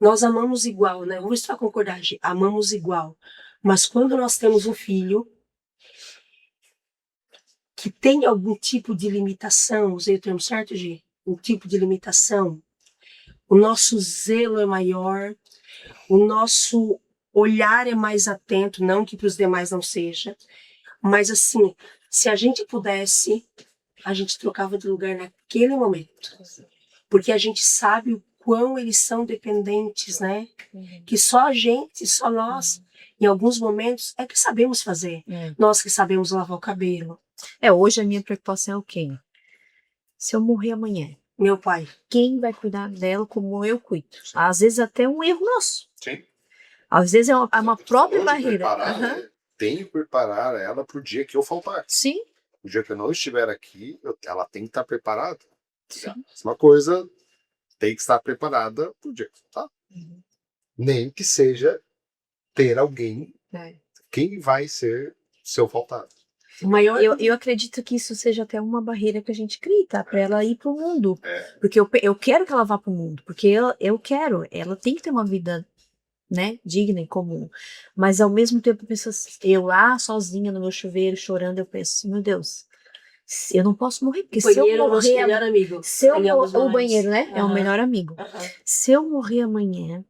nós amamos igual, né? Vamos ver se tu vai concordar, Gi. Amamos igual. Mas quando nós temos um filho que tem algum tipo de limitação, usei o termo certo, Gi? Um tipo de limitação, o nosso zelo é maior, o nosso olhar é mais atento, não que para os demais não seja, mas assim, se a gente pudesse, a gente trocava de lugar naquele momento. Porque a gente sabe o quão eles são dependentes, né? Que só a gente, só nós, em alguns momentos, é que sabemos fazer. Nós que sabemos lavar o cabelo. Hoje a minha preocupação é o quê? Se eu morrer amanhã, Meu pai. quem vai cuidar dela como eu cuido? Às vezes até um erro nosso. Sim. Às vezes é uma própria Falando de barreira. preparar, né? Tenho que preparar ela pro dia que eu faltar. Sim. O dia que eu não estiver aqui, ela tem que estar preparada. Sim. Uma coisa tem que estar preparada pro dia que faltar. Nem que seja ter alguém. Quem vai ser se eu faltar? O maior... Eu acredito que isso seja até uma barreira que a gente cria, tá? Pra ela ir pro mundo. Porque eu quero que ela vá pro mundo. Porque eu quero. Ela tem que ter uma vida, né, digna e comum. Mas ao mesmo tempo, eu lá sozinha no meu chuveiro, chorando, eu penso, meu Deus, eu não posso morrer. Porque se eu banheiro é o nosso morrer. melhor amigo. O banheiro, né? É o melhor amigo. Se eu morrer amanhã,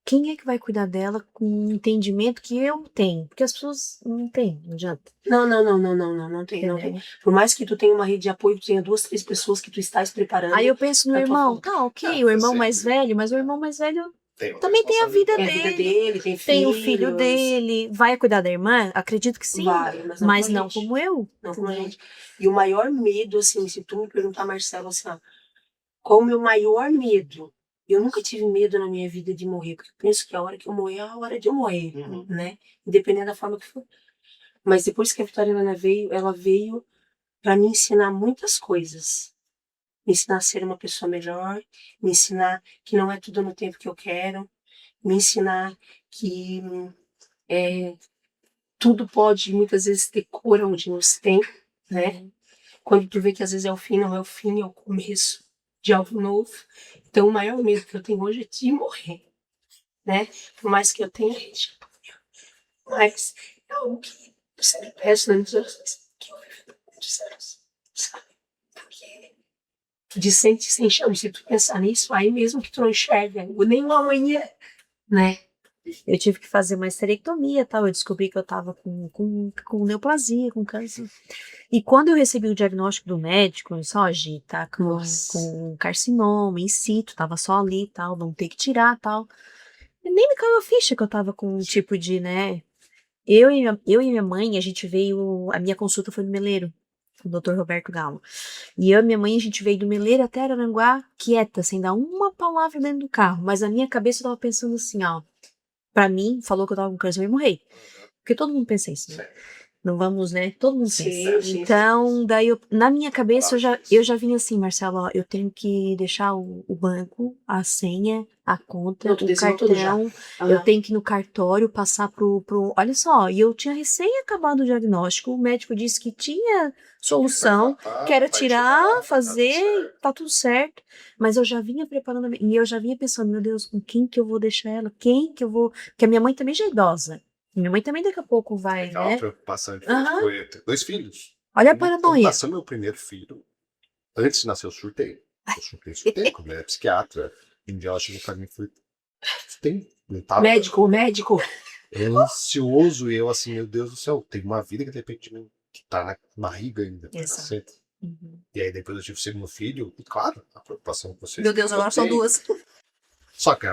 quem é que vai cuidar dela com o entendimento que eu tenho? Porque as pessoas não têm, não adianta. Não tem. Por mais que tu tenha uma rede de apoio, tu tenha 2, 3 pessoas que tu estás preparando. Aí eu penso no irmão, tá, ok, o irmão mais velho, mas o irmão mais velho também tem a vida dele, tem o filho dele, vai cuidar da irmã? Acredito que sim, mas não como eu. Não como a gente. E o maior medo, assim, se tu me perguntar, Marcelo, assim, ó, qual o meu maior medo? Eu nunca tive medo na minha vida de morrer, porque eu penso que a hora que eu morrer é a hora de eu morrer, né? Independente da forma que for. Mas depois que a Vitória Helena veio, ela veio para me ensinar muitas coisas. Me ensinar a ser uma pessoa melhor, me ensinar que não é tudo no tempo que eu quero, me ensinar que tudo pode muitas vezes ter cor onde não se tem, né? Quando tu vê que às vezes é o fim, não é o fim, é o começo de algo novo. Então o maior medo que eu tenho hoje é de morrer, né? Por mais que eu tenha gente, mas é algo que eu sempre peço nas minhas orações, que eu vivo muitos anos, sabe? Porque de sem chão, se tu pensar nisso, aí mesmo que tu não enxerga nem o amanhã, né? Eu tive que fazer uma esterectomia, tal. Eu descobri que eu tava com neoplasia, com câncer. E quando eu recebi o diagnóstico do médico, eu disse, ó, Gi, tá com carcinoma in situ, tava só ali e tal, vamos ter que tirar tal. E nem me caiu a ficha que eu tava com um tipo de, né? Eu e minha mãe, a gente veio. A minha consulta foi no Meleiro, com o Dr. Roberto Galo. E eu e minha mãe, a gente veio do Meleiro até Araranguá, quieta, sem dar uma palavra dentro do carro. Mas a minha cabeça eu tava pensando assim, ó. Pra mim, falou que eu tava com câncer e morrer. Porque todo mundo pensa isso, né? Não vamos, né? Todo mundo pensa. Então, daí na minha cabeça eu já vinha assim, Marcelo, ó, eu tenho que deixar o banco, a senha, a conta, o cartão, eu tenho que ir no cartório, passar pro... Olha só, e eu tinha recém acabado o diagnóstico, o médico disse que tinha solução, que era tirar, fazer, tá tudo certo. Mas eu já vinha preparando, e eu já vinha pensando, meu Deus, com quem que eu vou deixar ela? Quem que eu vou... Porque a minha mãe também já é idosa. Minha mãe também daqui a pouco vai, né? Uma preocupação diferente. Foi ter 2 filhos. Olha a paranoia. Quando nasceu meu primeiro filho, antes de nascer eu surtei. Eu surtei, como ele é psiquiatra. Um dia ela chegou pra mim e falou, tem... Médico. Eu ansioso e eu assim, meu Deus do céu, tem uma vida que de repente que tá na barriga ainda. Exato. E aí depois eu tive o segundo filho, e claro, a preocupação com vocês. Meu Deus, agora são 2. Só que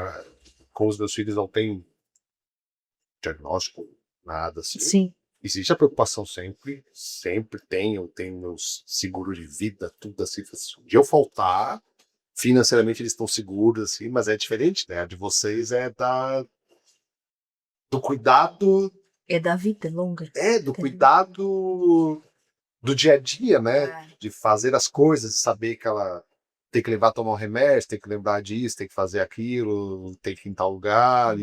com os meus filhos não tem diagnóstico, nada assim. Sim. Existe a preocupação sempre tem, eu tenho meus seguros de vida, tudo assim. Se um dia eu faltar, financeiramente eles estão seguros, assim, mas é diferente, né? A de vocês é do cuidado. É da vida longa. Do cuidado do dia a dia, né? De fazer as coisas, saber que ela tem que levar a tomar um remédio, tem que lembrar disso, tem que fazer aquilo, tem que ir em tal lugar,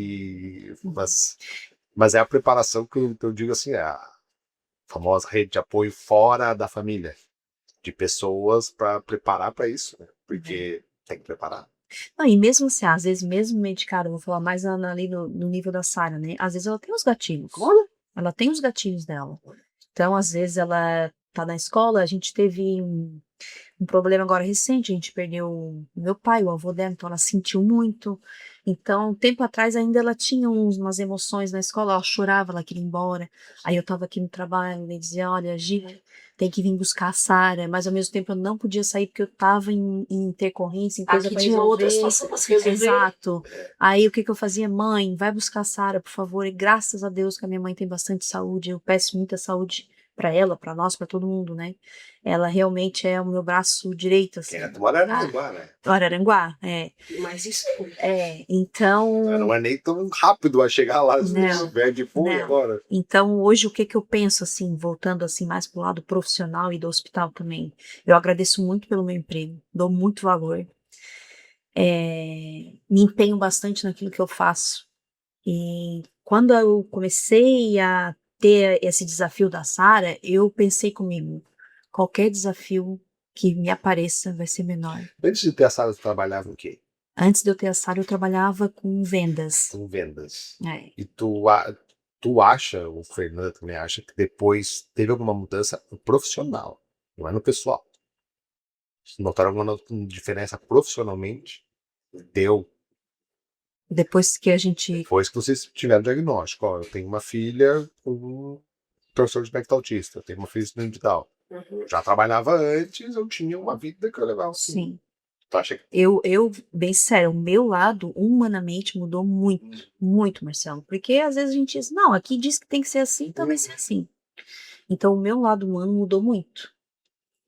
mas é a preparação que eu digo assim, é a famosa rede de apoio fora da família, de pessoas para preparar para isso, né? Porque tem que preparar. Não, e mesmo assim, às vezes, mesmo medicada, eu vou falar mais ali no nível da Sarah, né? Às vezes ela tem os gatilhos. Olha, Ela tem os gatilhos dela. Então, às vezes, ela tá na escola, a gente teve um problema agora recente, a gente perdeu o meu pai, o avô dela, então ela sentiu muito. Então, um tempo atrás ainda ela tinha umas emoções na escola, ela chorava, ela queria ir embora. Aí eu tava aqui no trabalho e dizia, olha, Gi, tem que vir buscar a Sara, mas ao mesmo tempo eu não podia sair porque eu tava em intercorrência, em coisa aqui para tinha outra resolver. situação para se resolver. Exato. Aí o que eu fazia? Mãe, vai buscar a Sara, por favor. E graças a Deus que a minha mãe tem bastante saúde, eu peço muita saúde para ela, para nós, para todo mundo, né? Ela realmente é o meu braço direito, assim. Quem é do Araranguá, né? Araranguá, é. Mas isso Então, Não é nem tão rápido a chegar lá, Não, velho foi não. agora. Então, hoje, o que eu penso, assim, voltando assim mais pro lado profissional e do hospital também, eu agradeço muito pelo meu emprego, dou muito valor, me empenho bastante naquilo que eu faço. E quando eu comecei a ter esse desafio da Sara, eu pensei comigo, qualquer desafio que me apareça vai ser menor. Antes de ter a sala, tu trabalhava o quê? Antes de eu ter a Sara, eu trabalhava com vendas. Com vendas. É. E tu acha, o Fernando também acha, que depois teve alguma mudança no profissional, não é no pessoal. Notaram alguma diferença profissionalmente? Deu. Depois que a gente. Depois que vocês tiveram diagnóstico. Ó, eu tenho uma filha com transtorno de espectro autista, eu tenho uma filha estudante de Down. Uhum. Já trabalhava antes, eu tinha uma vida que eu levava assim. Sim. Tu acha que Eu, bem sério, o meu lado, humanamente, mudou muito, muito, Marcelo. Porque às vezes a gente diz, não, aqui diz que tem que ser assim, então vai ser assim. Então, o meu lado humano mudou muito.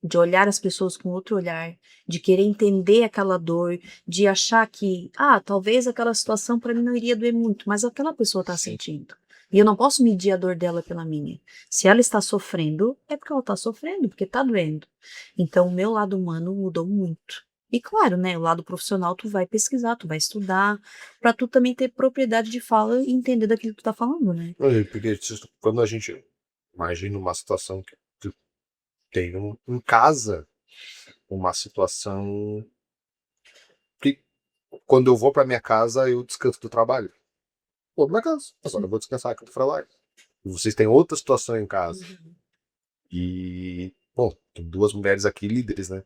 De olhar as pessoas com outro olhar, de querer entender aquela dor, de achar que, talvez aquela situação para mim não iria doer muito, mas aquela pessoa está sentindo. E eu não posso medir a dor dela pela minha. Se ela está sofrendo, é porque ela está sofrendo, porque está doendo. Então, o meu lado humano mudou muito. E claro, né, o lado profissional tu vai pesquisar, tu vai estudar, para tu também ter propriedade de fala e entender daquilo que tu tá falando, né? porque quando a gente imagina uma situação que tu tem em casa, uma situação que quando eu vou para minha casa eu descanso do trabalho. Vou pra minha casa, agora eu vou descansar aqui do trabalho. E vocês têm outra situação em casa. E, bom, tem duas mulheres aqui líderes, né?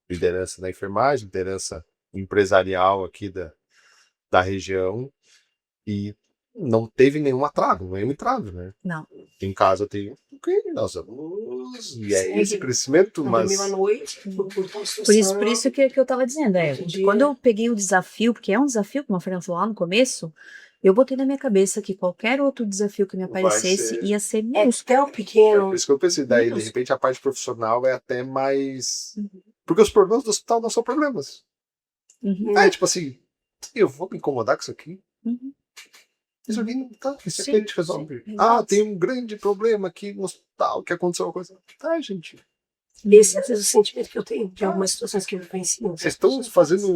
Liderança na enfermagem, liderança empresarial aqui da região. E não teve nenhum atraso, nenhum entrave, né? Não. Em casa eu tenho, ok, nós vamos. E é esse crescimento, Não mas. dormiu à noite, por tal Por isso, situação. que eu tava dizendo, Entendi. quando eu peguei o desafio, porque é um desafio, como a Fernanda falou lá no começo, eu botei na minha cabeça que qualquer outro desafio que me Vai aparecesse ser- ia ser É minúsculo. tão É pequeno. por isso que eu pensei, daí de Minúsculo. repente a parte profissional é até mais. Porque os problemas do hospital não são problemas. Uhum, É tipo assim, eu vou me incomodar com isso aqui? uhum. Isso aqui não tá, isso aqui Sim, a gente resolve. sim, Ah, exato. tem um grande problema aqui no hospital, que aconteceu uma coisa. Tá, gente. Esse é às vezes o sentimento que eu tenho de algumas situações que eu vivencio. Vocês estão fazendo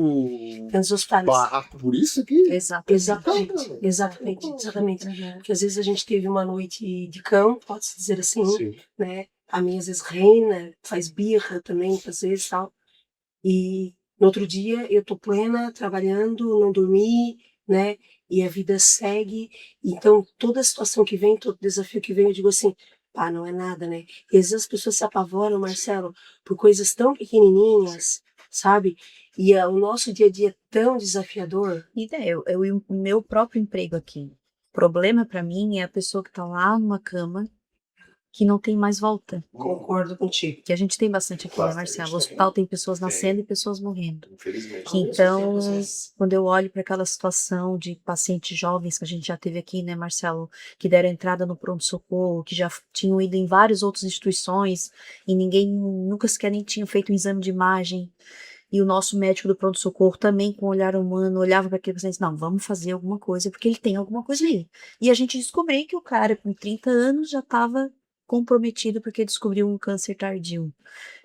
Dentro dos hospitais. barato por isso aqui? Exatamente, exatamente. Uhum. Porque às vezes a gente teve uma noite de cão, pode-se dizer assim, Sim. né? A minha às vezes reina, faz birra também, às vezes tal. E no outro dia eu tô plena, trabalhando, não dormi, né? E a vida segue. Então, toda situação que vem, todo desafio que vem, eu digo assim, pá, não é nada, né? E às vezes as pessoas se apavoram, Marcelo, por coisas tão pequenininhas, sabe? E o nosso dia a dia é tão desafiador. E daí, o meu próprio emprego aqui. O problema pra mim é a pessoa que tá lá numa cama que não tem mais volta. Concordo contigo. Que a gente tem bastante aqui, né, Bastante, Marcelo? O hospital tem pessoas nascendo e pessoas morrendo. Infelizmente. Então, quando eu olho para aquela situação de pacientes jovens que a gente já teve aqui, né, Marcelo, que deram entrada no pronto-socorro, que já tinham ido em várias outras instituições e ninguém nunca sequer nem tinha feito um exame de imagem. E o nosso médico do pronto-socorro também, com um olhar humano, olhava para aquele paciente e disse, não, vamos fazer alguma coisa, porque ele tem alguma coisa aí. E a gente descobriu que o cara, com 30 anos, já estava comprometido porque descobriu um câncer tardio.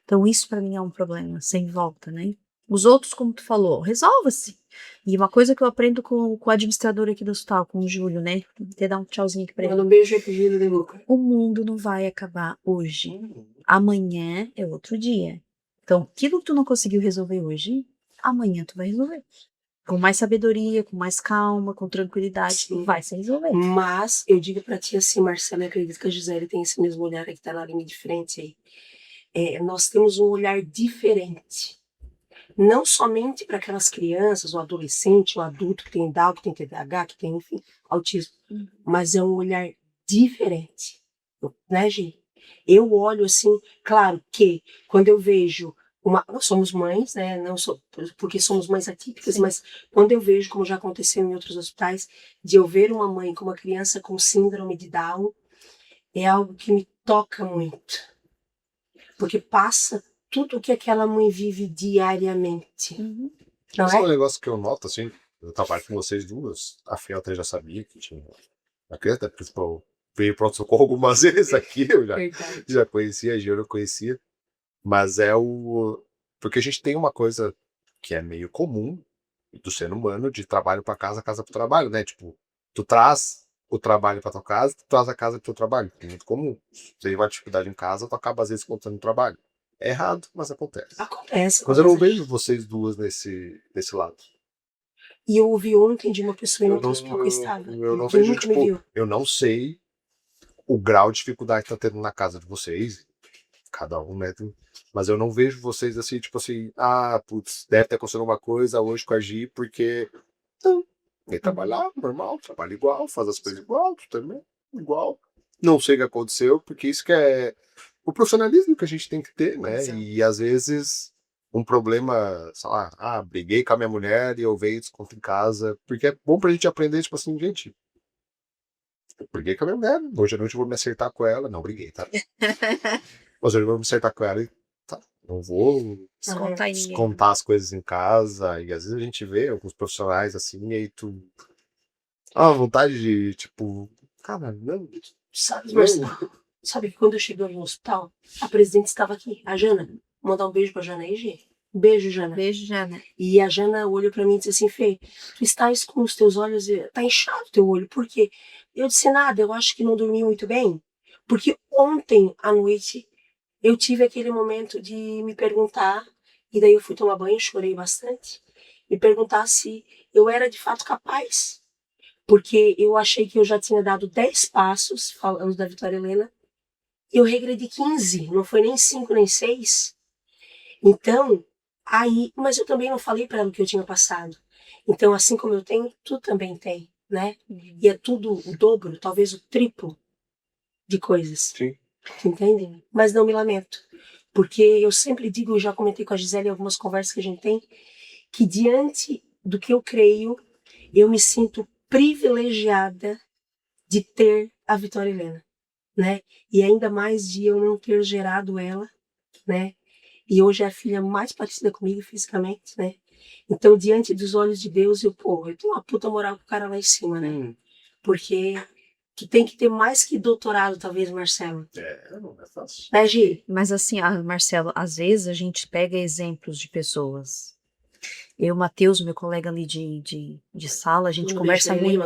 Então, isso para mim é um problema, sem volta, né? Os outros, como tu falou, resolva-se. E uma coisa que eu aprendo com o administrador aqui do hospital, com o Júlio, né? Vou até dar um tchauzinho aqui pra ele. Manda um beijo aí pro Gino de Luca. O mundo não vai acabar hoje. Amanhã é outro dia. Então, aquilo que tu não conseguiu resolver hoje, amanhã tu vai resolver. Com mais sabedoria, com mais calma, com tranquilidade, Sim. vai se resolver. Mas eu digo pra ti assim, Marcela, eu acredito que a Gisele tem esse mesmo olhar aí que tá na linha de frente aí. Nós temos um olhar diferente. Não somente para aquelas crianças, o adolescente, o adulto que tem Down, que tem TDAH, que tem, enfim, autismo. Mas é um olhar diferente. Né, Gi? Eu olho assim, claro que quando eu vejo nós somos mães, né? Não só porque somos mães atípicas, Sim. mas quando eu vejo, como já aconteceu em outros hospitais, de eu ver uma mãe com uma criança com síndrome de Down, é algo que me toca muito. Porque passa tudo o que aquela mãe vive diariamente. Uhum. Não Esse é um é? negócio que eu noto, assim, eu trabalho com vocês duas, a Fê até já sabia que tinha a criança, até porque, tipo, veio pronto-socorro algumas vezes aqui, eu Verdade. já conhecia, a Gil eu conhecia, mas porque a gente tem uma coisa que é meio comum do ser humano, de trabalho pra casa, casa pro trabalho, né? Tipo, tu traz o trabalho pra tua casa, tu traz a casa pro teu trabalho. É muito comum. Se tem uma dificuldade em casa, tu acaba às vezes contando o trabalho. É errado, mas acontece. Acontece. Mas eu não vejo vocês duas nesse lado. E eu ouvi ontem de uma pessoa em Eu outro não, hospital que eu estava, eu não que vejo, nunca me tipo, viu. eu não sei o grau de dificuldade que tá tendo na casa de vocês, cada um, né? Mas eu não vejo vocês assim, tipo assim, putz, deve ter acontecido alguma coisa hoje com a Gi, porque. Não. Vem trabalhar, normal, trabalha igual, faz as coisas igual, tu também, igual. Não sei o que aconteceu, porque isso que é o profissionalismo que a gente tem que ter, né? Exato. E às vezes um problema, sei lá, briguei com a minha mulher e eu veio desconto em casa, porque é bom pra gente aprender, tipo assim, gente, eu briguei com a minha mulher, hoje à noite eu vou me acertar com ela, não briguei, tá? Hoje eu vou me acertar com ela e tá, não vou Descontar em ninguém. descontar as coisas em casa, e às vezes a gente vê alguns profissionais assim, e aí tu. Vontade de, tipo, cara, não. Sabe, Não. Marcelo? Sabe que quando eu cheguei no hospital, a presidente estava aqui, a Jana. Vou mandar um beijo pra Jana aí, Gi. Beijo, Jana. Beijo, Jana. E a Jana olhou pra mim e disse assim, Fê, tu estás com os teus olhos, tá inchado o teu olho, por quê? Eu disse, nada, eu acho que não dormi muito bem, porque ontem à noite eu tive aquele momento de me perguntar, e daí eu fui tomar banho, chorei bastante, me perguntar se eu era de fato capaz, porque eu achei que eu já tinha dado 10 passos, falando da Vitória Helena, e eu regredi 15, não foi nem 5 nem 6. Então, mas eu também não falei para ela o que eu tinha passado. Então, assim como eu tenho, tu também tem, né? E é tudo o dobro, talvez o triplo de coisas. Sim. Entendem? Mas não me lamento. Porque eu sempre digo, eu já comentei com a Gisele em algumas conversas que a gente tem, que diante do que eu creio, eu me sinto privilegiada de ter a Vitória Helena, né? E ainda mais de eu não ter gerado ela, né? E hoje é a filha mais parecida comigo fisicamente, né? Então, diante dos olhos de Deus, eu tenho uma puta moral com o cara lá em cima, né? Porque tu tem que ter mais que doutorado, talvez, Marcelo. Não é fácil. Né, Gi? Mas assim, Marcelo, às vezes a gente pega exemplos de pessoas. Eu, Matheus, meu colega ali de sala, a gente conversa muito.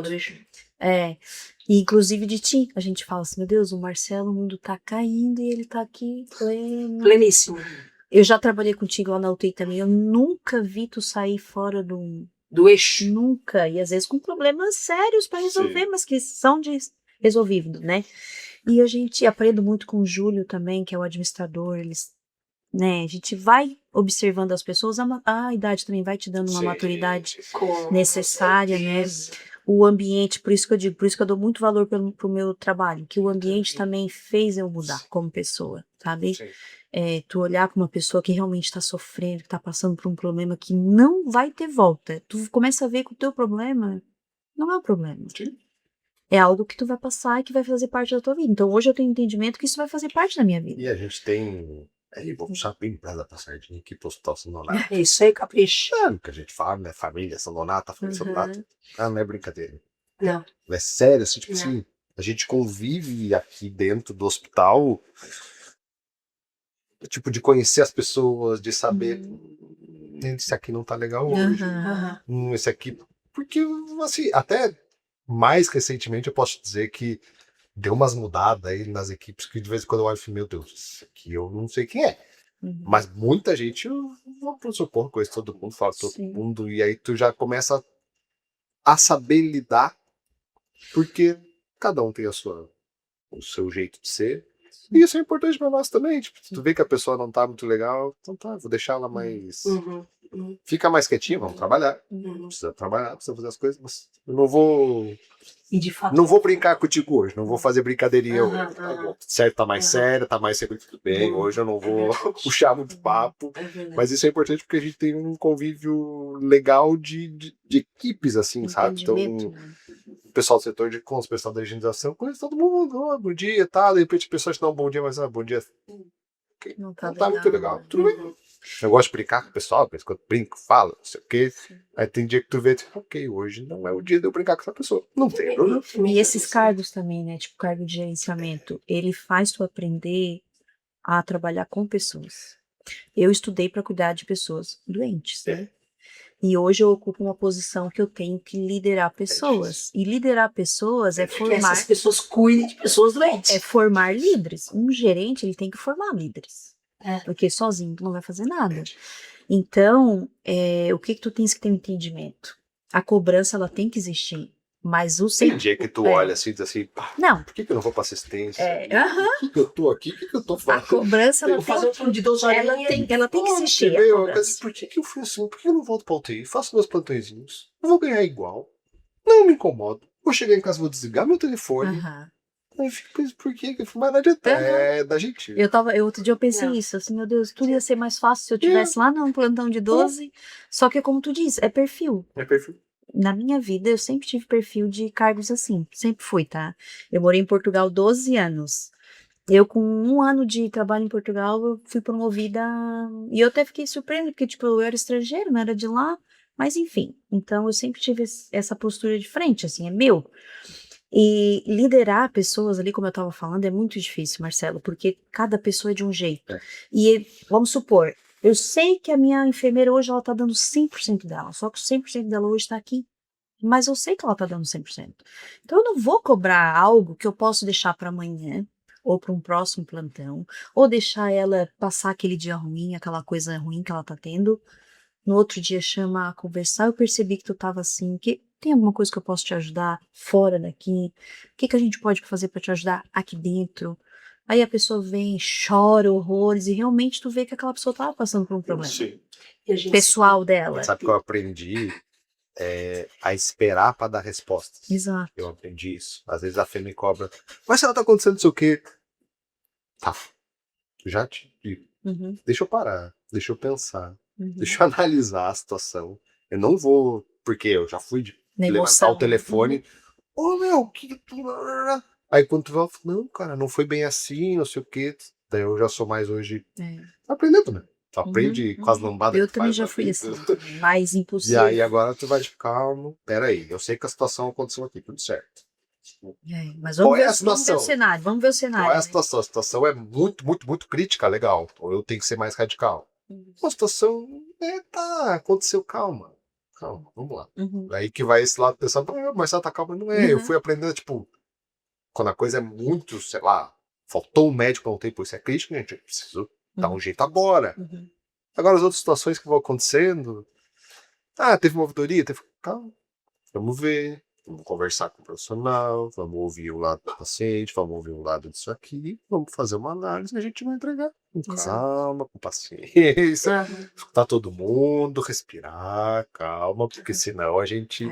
E inclusive de ti, a gente fala assim, meu Deus, o Marcelo, o mundo tá caindo e ele tá aqui pleno. Pleníssimo. Eu já trabalhei contigo lá na UTI também, eu nunca vi tu sair fora do eixo. Nunca, e às vezes com problemas sérios para resolver, mas que são resolvidos, né? E a gente aprende muito com o Júlio também, que é o administrador, né? A gente vai observando as pessoas, a idade também vai te dando uma maturidade necessária, né? O ambiente, por isso que eu digo, por isso que eu dou muito valor pro meu trabalho, que o ambiente também fez eu mudar como pessoa, sabe? Tu olhar para uma pessoa que realmente está sofrendo, que está passando por um problema que não vai ter volta. Tu começa a ver que o teu problema não é um problema. É algo que tu vai passar e que vai fazer parte da tua vida. Então hoje eu tenho entendimento que isso vai fazer parte da minha vida. E a gente tem. Vou puxar bem pra da sardinha aqui pro Hospital São Donato. Isso aí, capricho. O que a gente fala, né? Família São Donato, família São Donato. Não é brincadeira. Não. É sério, assim, tipo assim, a gente convive aqui dentro do hospital, tipo, de conhecer as pessoas, de saber esse aqui não tá legal hoje. Esse aqui. Porque, assim, até mais recentemente eu posso dizer que deu umas mudadas aí nas equipes que de vez em quando eu olho e falo, meu Deus, isso aqui eu não sei quem é. Mas muita gente, vamos supor, conhece todo mundo, fala todo Sim. mundo, e aí tu já começa a saber lidar, porque cada um tem o seu jeito de ser. E isso é importante pra nós também. Tipo, se tu vê que a pessoa não tá muito legal, então tá, vou deixar ela mais. Fica mais quietinha, vamos trabalhar. Precisa trabalhar, precisa fazer as coisas, mas eu não vou. E de fato. Não vou brincar contigo hoje, não vou fazer brincadeirinha Aham, hoje. Tá aham. bom, certo, tá mais sério, tá mais sempre tudo bem. Hoje eu não vou puxar muito papo. É verdade. Mas isso é importante porque a gente tem um convívio legal de equipes, assim, sabe? Então, Entendimento, né? o pessoal do setor de cons, o pessoal da higienização, conhece todo mundo, bom dia, tá? De repente a pessoa te dá um bom dia, mas bom dia Não não tá muito legal. né? Tudo bem. Eu gosto de brincar com o pessoal, mas quando brinco, falo, não sei o quê. Aí tem dia que tu vê, tipo, ok, hoje não é o dia de eu brincar com essa pessoa. Não tem problema. E esses cargos também, né? Tipo, cargo de gerenciamento, ele faz tu aprender a trabalhar com pessoas. Eu estudei para cuidar de pessoas doentes, né? E hoje eu ocupo uma posição que eu tenho que liderar pessoas. E liderar pessoas é Que formar, essas pessoas cuidem de pessoas doentes. é formar líderes. Um gerente, ele tem que formar líderes. É. Porque sozinho tu não vai fazer nada. Então, o que tu tens que ter um entendimento? A cobrança, ela tem que existir. Mas o Tem dia que tu olha assim e diz assim, pá, Não. por que eu não vou pra assistência? Aham. Por que eu tô aqui? O que eu tô A fazendo? cobrança, Eu ela vou fazer um turno de 12 horas. ela tem que existir. A Meu, cobrança. por que eu fui assim? Por que eu não volto pra UTI? Faço meus plantõezinhos. Eu vou ganhar igual. Não me incomodo. Vou chegar em casa, vou desligar meu telefone. Aham. Aí fico pensando, por quê? Mas não adianta. Aham. É da gente. Outro dia eu pensei Não. isso, assim, meu Deus, tudo ia ser mais fácil se eu tivesse lá num plantão de 12. Só que, como tu disse, é perfil. É perfil. Na minha vida, eu sempre tive perfil de cargos assim. Sempre fui, tá? Eu morei em Portugal 12 anos. Eu, com 1 ano de trabalho em Portugal, eu fui promovida. E eu até fiquei surpreendida, porque, tipo, eu era estrangeiro, não era de lá. Mas, enfim. Então, eu sempre tive essa postura de frente, assim, é meu. E liderar pessoas ali, como eu estava falando, é muito difícil, Marcelo, porque cada pessoa é de um jeito. É. E vamos supor, eu sei que a minha enfermeira hoje ela tá dando 100% dela, só que o 100% dela hoje está aqui. Mas eu sei que ela tá dando 100%. Então eu não vou cobrar algo que eu posso deixar para amanhã, ou para um próximo plantão, ou deixar ela passar aquele dia ruim, aquela coisa ruim que ela tá tendo. No outro dia chama a conversar, eu percebi que tu tava assim, que tem alguma coisa que eu posso te ajudar fora daqui? O que a gente pode fazer para te ajudar aqui dentro? Aí a pessoa vem, chora horrores e realmente tu vê que aquela pessoa tava passando por um problema Sim. E a gente pessoal dela. Sabe que eu aprendi a esperar pra dar respostas. Exato. Eu aprendi isso. Às vezes a Fê me cobra. Mas se ela tá acontecendo não sei o quê. Tá. Já te digo. Uhum, Deixa eu parar. Deixa eu pensar. uhum. Deixa eu analisar a situação. Eu não vou. Porque eu já fui de Na levantar emoção. o telefone. Ô meu, que tu. Aí quando tu vai, eu falo, não, cara, não foi bem assim, não sei o quê. Daí eu já sou mais hoje. É. Aprendendo, né? Tu aprende Uhum, com as lambadas Eu que também faz já na fui vida. assim, também, mais E impulsiva. aí agora tu vai tipo, calma, peraí, eu sei que a situação aconteceu aqui, tudo certo. Mas Qual vamos é ver, a vamos ver o situação? cenário, vamos ver o cenário. Qual é a né? situação? A situação é muito, muito, muito crítica, legal. Ou eu tenho que ser mais radical. A situação tá, aconteceu, calma. Calma, vamos lá. Uhum, Aí que vai esse lado pensando, mas ela tá calma, não é. Eu Uhum. fui aprendendo, tipo, quando a coisa é muito, sei lá, faltou um médico há um tempo, isso é crítico, gente, eu preciso dar um jeito agora. uhum. Agora as outras situações que vão acontecendo, teve uma ouvidoria, teve. Calma, vamos ver, vamos conversar com o profissional, vamos ouvir o lado do paciente, vamos ouvir o lado disso aqui, vamos fazer uma análise e a gente vai entregar. Com Exato. calma, com paciência, Uhum. escutar todo mundo, respirar, calma, porque senão a gente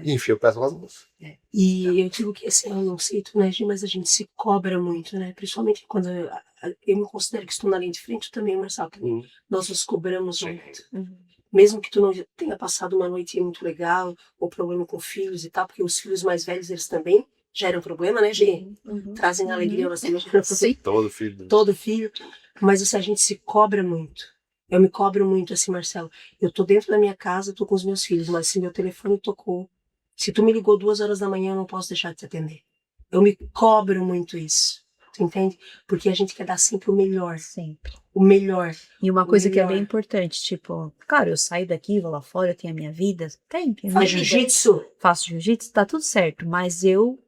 enfia o pé nas mãos. E eu digo que assim, eu não sei tu, né, Gi, mas a gente se cobra muito, né? Principalmente quando eu me considero que estou na linha de frente, tu também, Marcelo, também. Nós nos cobramos muito. Uhum. Mesmo que tu não tenha passado uma noite muito legal, ou problema com filhos e tal, porque os filhos mais velhos, eles também geram problema, né, Gi? Uhum. Trazem alegria, nós também Sim. Todo filho. todo filho, mas assim, a gente se cobra muito. Eu me cobro muito, assim, Marcelo. Eu tô dentro da minha casa, tô com os meus filhos, mas se meu telefone tocou, se tu me ligou 2 horas da manhã, eu não posso deixar de te atender. Eu me cobro muito isso, tu entende? Porque a gente quer dar sempre o melhor, Sempre. o melhor. E uma coisa que é melhor. bem importante, tipo, claro, eu saio daqui, vou lá fora, eu tenho a minha vida, tenho a minha Faz vida. jiu-jitsu. Faço jiu-jitsu, tá tudo certo, mas eu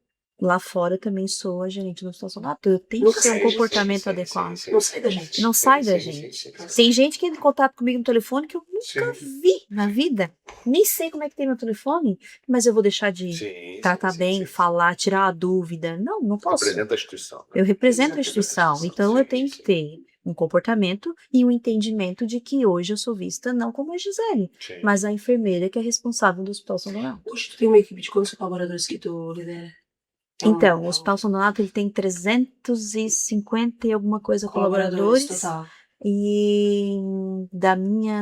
lá fora eu também sou a gerente do Hospital São Donato. Eu tenho que Nunca ter um sai, comportamento adequado. Não sai da gente. Não sai da gente. Tem gente que entra em contato comigo no telefone que eu nunca vi na vida. Nem sei como é que tem meu telefone, mas eu vou deixar de tratar bem, falar, tirar a dúvida. Não posso. Representa a instituição. Eu represento a instituição, então eu tenho que ter um comportamento e um entendimento de que hoje eu sou vista não como a Gisele, mas a enfermeira que é responsável do Hospital São Donato. Hoje tu tem uma equipe de quantos colaboradores que tu lidera? Então, o Hospital São Donato ele tem 350 e alguma coisa colaboradores. Total. E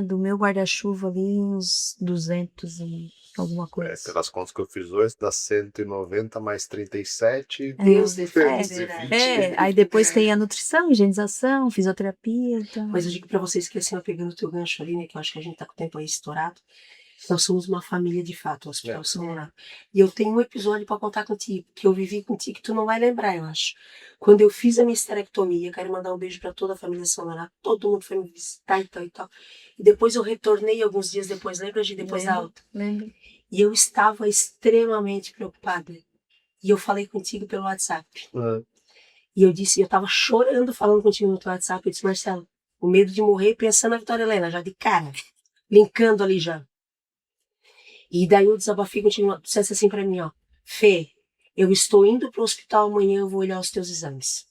do meu guarda-chuva ali, uns 200 e alguma coisa. Pelas contas que eu fiz hoje, dá 190 mais 37. Deus defende. Aí depois tem a nutrição, higienização, fisioterapia. Então... Mas eu digo pra vocês que assim, eu pegando o teu gancho ali, né, que eu acho que a gente tá com o tempo aí estourado, nós somos uma família de fato, o Hospital São Donato. E eu tenho um episódio pra contar contigo, que eu vivi contigo, que tu não vai lembrar, eu acho. Quando eu fiz a minha esterectomia, quero mandar um beijo pra toda a família São Donato, todo mundo foi me visitar e tal e tal. E depois eu retornei alguns dias depois, lembra, de depois da alta? Lembro. E eu estava extremamente preocupada. E eu falei contigo pelo WhatsApp. E eu disse, eu tava chorando falando contigo no teu WhatsApp. Eu disse, Marcelo, o medo de morrer pensando na Vitória Helena, já de cara, linkando ali já. E daí eu desabafei contigo, tu dissesse assim pra mim, ó, Fê, eu estou indo pro hospital amanhã, eu vou olhar os teus exames.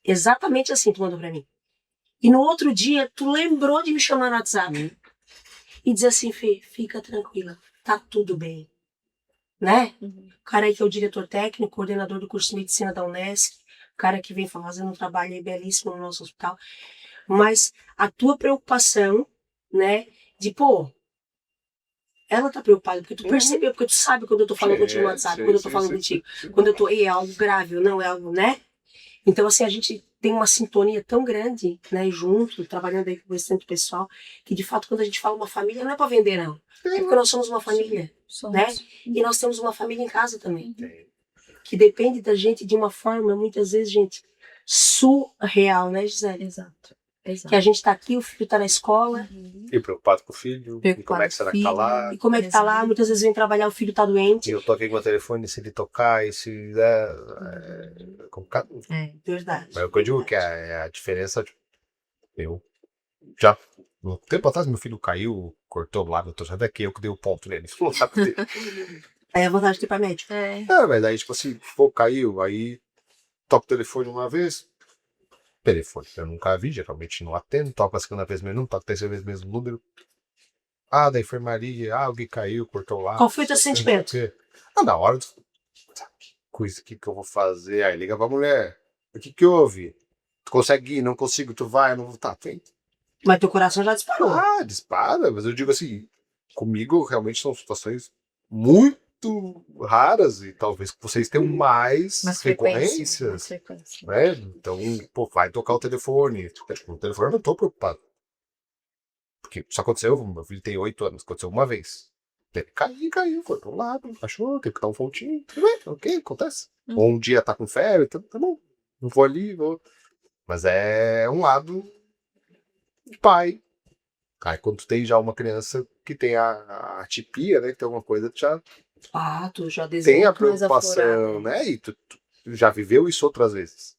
Exatamente assim tu mandou pra mim. E no outro dia, tu lembrou de me chamar no WhatsApp. E dizer assim, Fê, fica tranquila, tá tudo bem. Né? O cara aí que é o diretor técnico, coordenador do curso de medicina da Unesc, o cara que vem fazendo um trabalho aí belíssimo no nosso hospital. Mas a tua preocupação, né, de, pô, ela tá preocupada, porque tu percebeu, porque tu sabe quando eu tô falando contigo no WhatsApp, quando eu tô falando contigo, quando eu tô, é algo grave, não é algo, né? Então, assim, a gente tem uma sintonia tão grande, né, junto, trabalhando aí com o restante do pessoal, que de fato, quando a gente fala uma família, não é pra vender, não. É porque nós somos uma família, né? E nós temos uma família em casa também, que depende da gente de uma forma, muitas vezes, gente, surreal, né, Gisele? Exato. Que a gente tá aqui, o filho tá na escola. E preocupado com o filho, e como é que será que tá lá. E como é que tá lá, muitas vezes vem trabalhar, o filho tá doente. E eu toquei com o telefone, se ele tocar, e se der, é complicado. É, verdade. Mas é o que eu digo que é a diferença, tipo, eu já, um tempo atrás meu filho caiu, cortou o lábio, eu tô já daqui, eu que dei o ponto nele. Falou, sabe? Aí a vontade de ir pra médico. Mas aí, tipo assim, pô, caiu, aí toco o telefone uma vez, telefone, eu nunca vi, geralmente não atendo, toco a segunda vez mesmo, não toco a terceira vez mesmo número. Ah, da enfermaria, alguém caiu, cortou lá. Qual foi o teu sentimento? Na hora, coisa, o que eu vou fazer? Aí liga pra mulher, o que houve? Tu consegue ir, não consigo, tu vai, eu não vou, tá, vem. Mas teu coração já disparou. Ah, dispara, mas eu digo assim, comigo realmente são situações muito raras e talvez vocês tenham mais recorrências, né? Então, pô, vai tocar o telefone. O telefone eu não tô preocupado. Porque isso aconteceu, meu filho tem 8 anos, aconteceu uma vez. Ele caiu, foi pro lado, achou, teve que dar um voltinho, tudo bem, ok, acontece. Ou um dia tá com febre, tá bom, não vou ali, vou. Mas é um lado de pai. Aí quando tu tem já uma criança que tem a atipia, né, que tem alguma coisa, tu já tu já tem a preocupação, né, e tu já viveu isso outras vezes.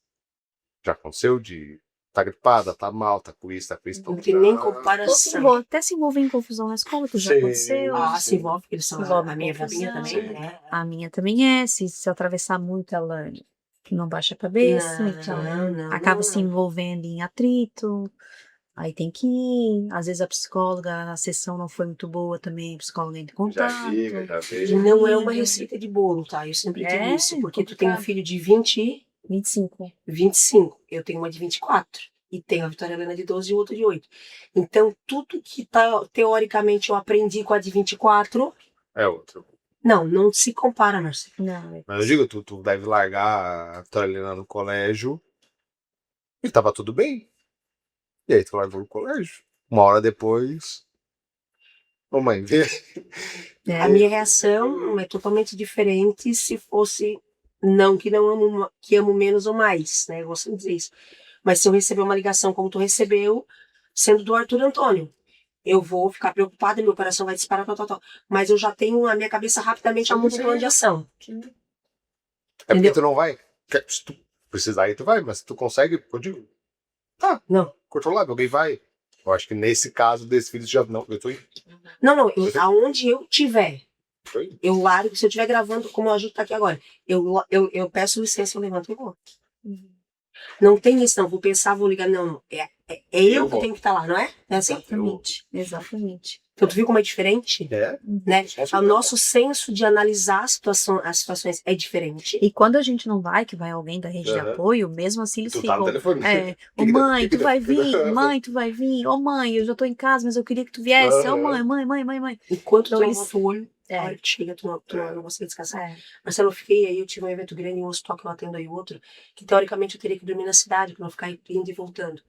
Já aconteceu de tá gripada, tá mal, tá com isso, Não tem nem comparação. Até se envolver em confusão na escola, que já aconteceu. Se envolve, porque eles são a minha família também, né? A minha também é, se atravessar muito, ela não baixa a cabeça, então acaba se envolvendo em atrito. Aí tem que ir. Às vezes a psicóloga, a sessão não foi muito boa também, a psicóloga entra em contato. E não é uma receita de bolo, tá? Eu sempre digo isso, porque tu tem um filho de 25. Eu tenho uma de 24. E tenho a Vitória Helena de 12 e o outro de 8. Então, tudo que teoricamente eu aprendi com a de 24... é outro. Não se compara, Marcelo. Mas eu digo, tu deve largar a Vitória Helena no colégio e tava tudo bem. E aí tu largou no colégio. Uma hora depois... Ô mãe, vê. A minha reação é totalmente diferente se fosse... Não que não amo, que amo menos ou mais, né? Eu gosto de dizer isso. Mas se eu receber uma ligação como tu recebeu, sendo do Arthur Antônio, eu vou ficar preocupada, meu coração vai disparar, tal. Mas eu já tenho a minha cabeça rapidamente a um plano de ação. É porque Entendeu? tu não vai. Se tu precisar aí, tu vai, mas tu consegue, pode. Tá, Não. controlável, alguém vai. Eu acho que nesse caso desse filho já não. Eu tô indo. Não, aonde eu tiver, Tô indo. eu largo, se eu estiver gravando, como a gente tá aqui agora, eu peço licença, eu levanto e vou. Não tem isso, não. Vou pensar, vou ligar. Não. É eu que vou. tenho que estar lá, não é? É assim? Exatamente. Então, tu viu como é diferente? É? Né? Responsa O nosso senso de analisar as situações é diferente. E quando a gente não vai, que vai alguém da rede de Aham. apoio, mesmo assim eles Tu tá no ficam. telefone. Ô Que mãe, que tu vai vir, deu? mãe, tu vai vir, ô mãe, eu já tô em casa, mas eu queria que tu viesse, ô Aham. mãe. Enquanto Então tu eles. levanta o olho, É. a hora que chega, tu não consegue descansar. É. Marcelo, eu fiquei aí, eu tive um evento grande em um hospital que eu atendo aí outro, que teoricamente eu teria que dormir na cidade, pra não ficar indo e voltando.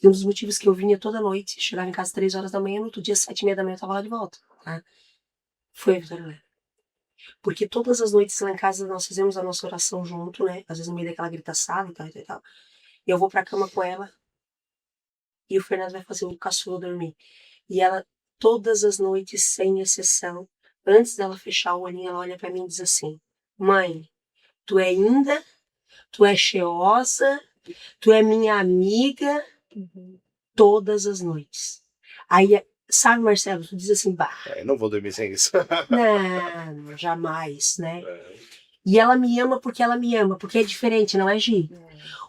E um dos motivos que eu vinha toda noite, chegava em casa 3 horas da manhã, no outro dia, 7h30 da manhã, eu tava lá de volta. Tá? Foi a Vitória Léo. Porque todas as noites lá em casa nós fizemos a nossa oração junto, né? Às vezes no meio daquela gritaçada e tal e tal. E eu vou pra cama com ela e o Fernando vai fazer o caçula dormir. E ela, todas as noites, sem exceção, antes dela fechar o olhinho, ela olha pra mim e diz assim: Mãe, tu é linda, tu é cheirosa, tu é minha amiga, todas as noites. Aí, sabe, Marcelo, tu diz assim, bah, Não vou dormir sem isso. não, jamais, né? E ela me ama, porque é diferente, não é, Gi?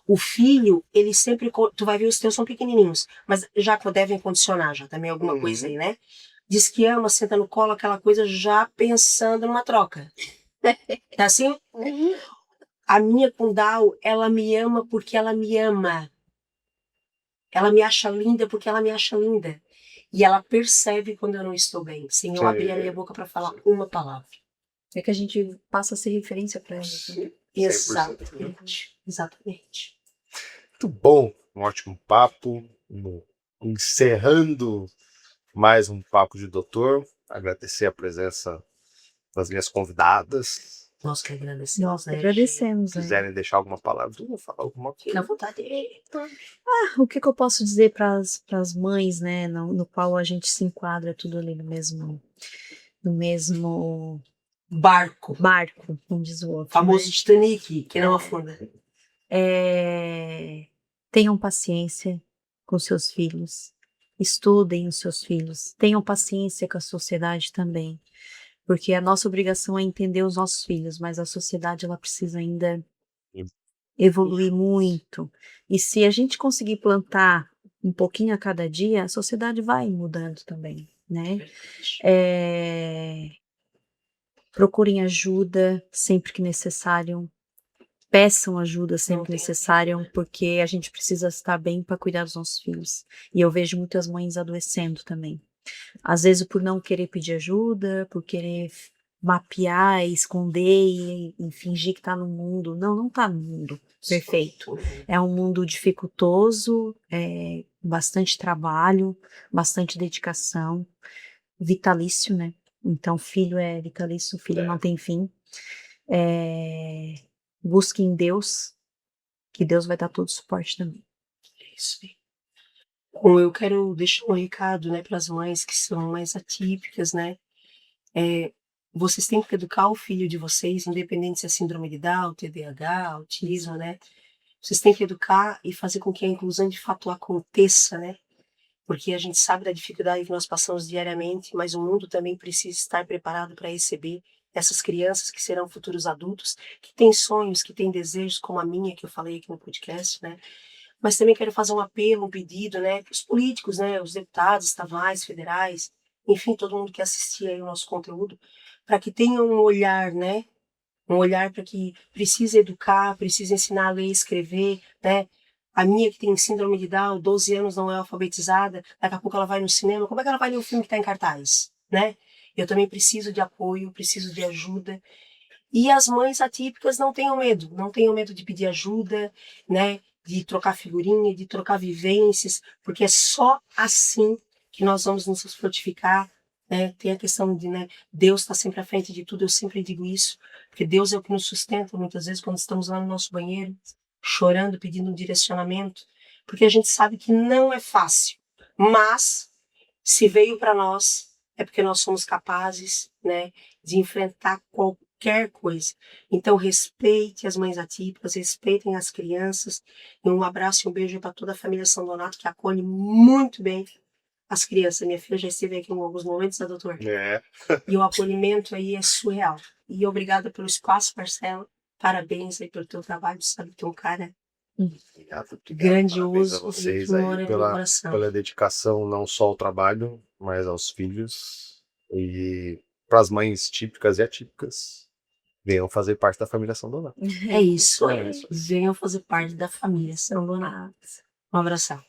O filho, ele sempre. Tu vai ver, os teus são pequenininhos, mas já devem condicionar, já também alguma coisa aí, né? Diz que ama, senta no colo, aquela coisa, já pensando numa troca. É assim? A minha com Down, ela me ama porque ela me ama. Ela me acha linda porque ela me acha linda. E ela percebe quando eu não estou bem, sem eu abrir a minha boca para falar uma palavra. É que a gente passa a ser referência pra eles. Né? 100%. Exatamente. Muito bom, um ótimo papo. Encerrando mais um papo de doutor. Agradecer a presença das minhas convidadas. Nós que agradecemos. Nós que agradecemos. Se quiserem deixar alguma palavra, eu vou falar alguma coisa. Fica à vontade. O que eu posso dizer para as mães, né, no qual a gente se enquadra tudo ali no mesmo Barco. como diz o outro. Famoso né? Titanic, que não afunda. Tenham paciência com seus filhos, estudem os seus filhos, tenham paciência com a sociedade também, porque a nossa obrigação é entender os nossos filhos, mas a sociedade ela precisa ainda evoluir muito. E se a gente conseguir plantar um pouquinho a cada dia, a sociedade vai mudando também, né? Procurem ajuda sempre que necessário. Peçam ajuda sempre que necessário, porque a gente precisa estar bem para cuidar dos nossos filhos. E eu vejo muitas mães adoecendo também. Às vezes por não querer pedir ajuda, por querer mapear, esconder e fingir que está no mundo. Não está no mundo perfeito. É um mundo dificultoso, bastante trabalho, bastante dedicação, vitalício, né? Então, filho é vitalício, filho não tem fim. Busque em Deus, que Deus vai dar todo o suporte também. Isso. Bom, eu quero deixar um recado, né, para as mães que são mais atípicas, né? Vocês têm que educar o filho de vocês, independente se é síndrome de Down, TDAH, autismo, né? Vocês têm que educar e fazer com que a inclusão de fato aconteça, né? Porque a gente sabe da dificuldade que nós passamos diariamente, mas o mundo também precisa estar preparado para receber essas crianças que serão futuros adultos, que têm sonhos, que têm desejos, como a minha, que eu falei aqui no podcast, né? Mas também quero fazer um apelo, um pedido, né, para os políticos, né, os deputados estaduais, federais, enfim, todo mundo que assistir aí o nosso conteúdo, para que tenham um olhar, né, um olhar para que precisa educar, precisa ensinar a ler e escrever, né. A minha que tem síndrome de Down, 12 anos, não é alfabetizada, daqui a pouco ela vai no cinema, como é que ela vai ler o filme que está em cartaz, né? Eu também preciso de apoio, preciso de ajuda. E as mães atípicas não tenham medo de pedir ajuda, né? De trocar figurinha, de trocar vivências, porque é só assim que nós vamos nos frutificar, né? Tem a questão de, né, Deus está sempre à frente de tudo, eu sempre digo isso, porque Deus é o que nos sustenta muitas vezes quando estamos lá no nosso banheiro, chorando, pedindo um direcionamento, porque a gente sabe que não é fácil, mas se veio para nós, é porque nós somos capazes, né, de enfrentar qualquer qualquer coisa. Então, respeite as mães atípicas, respeitem as crianças. E um abraço e um beijo para toda a família São Donato, que acolhe muito bem as crianças. Minha filha já esteve aqui em alguns momentos, né, doutor? É. E o acolhimento aí é surreal. E obrigada pelo espaço, Marcelo. Parabéns aí pelo teu trabalho. Sabe que é um cara Obrigado, parabéns a grandioso e vocês que aí mora no meu coração. pela dedicação não só ao trabalho, mas aos filhos. E para as mães típicas e atípicas, venham fazer parte da família São Donato. É isso. É isso. Venham fazer parte da família São Donato. Um abração.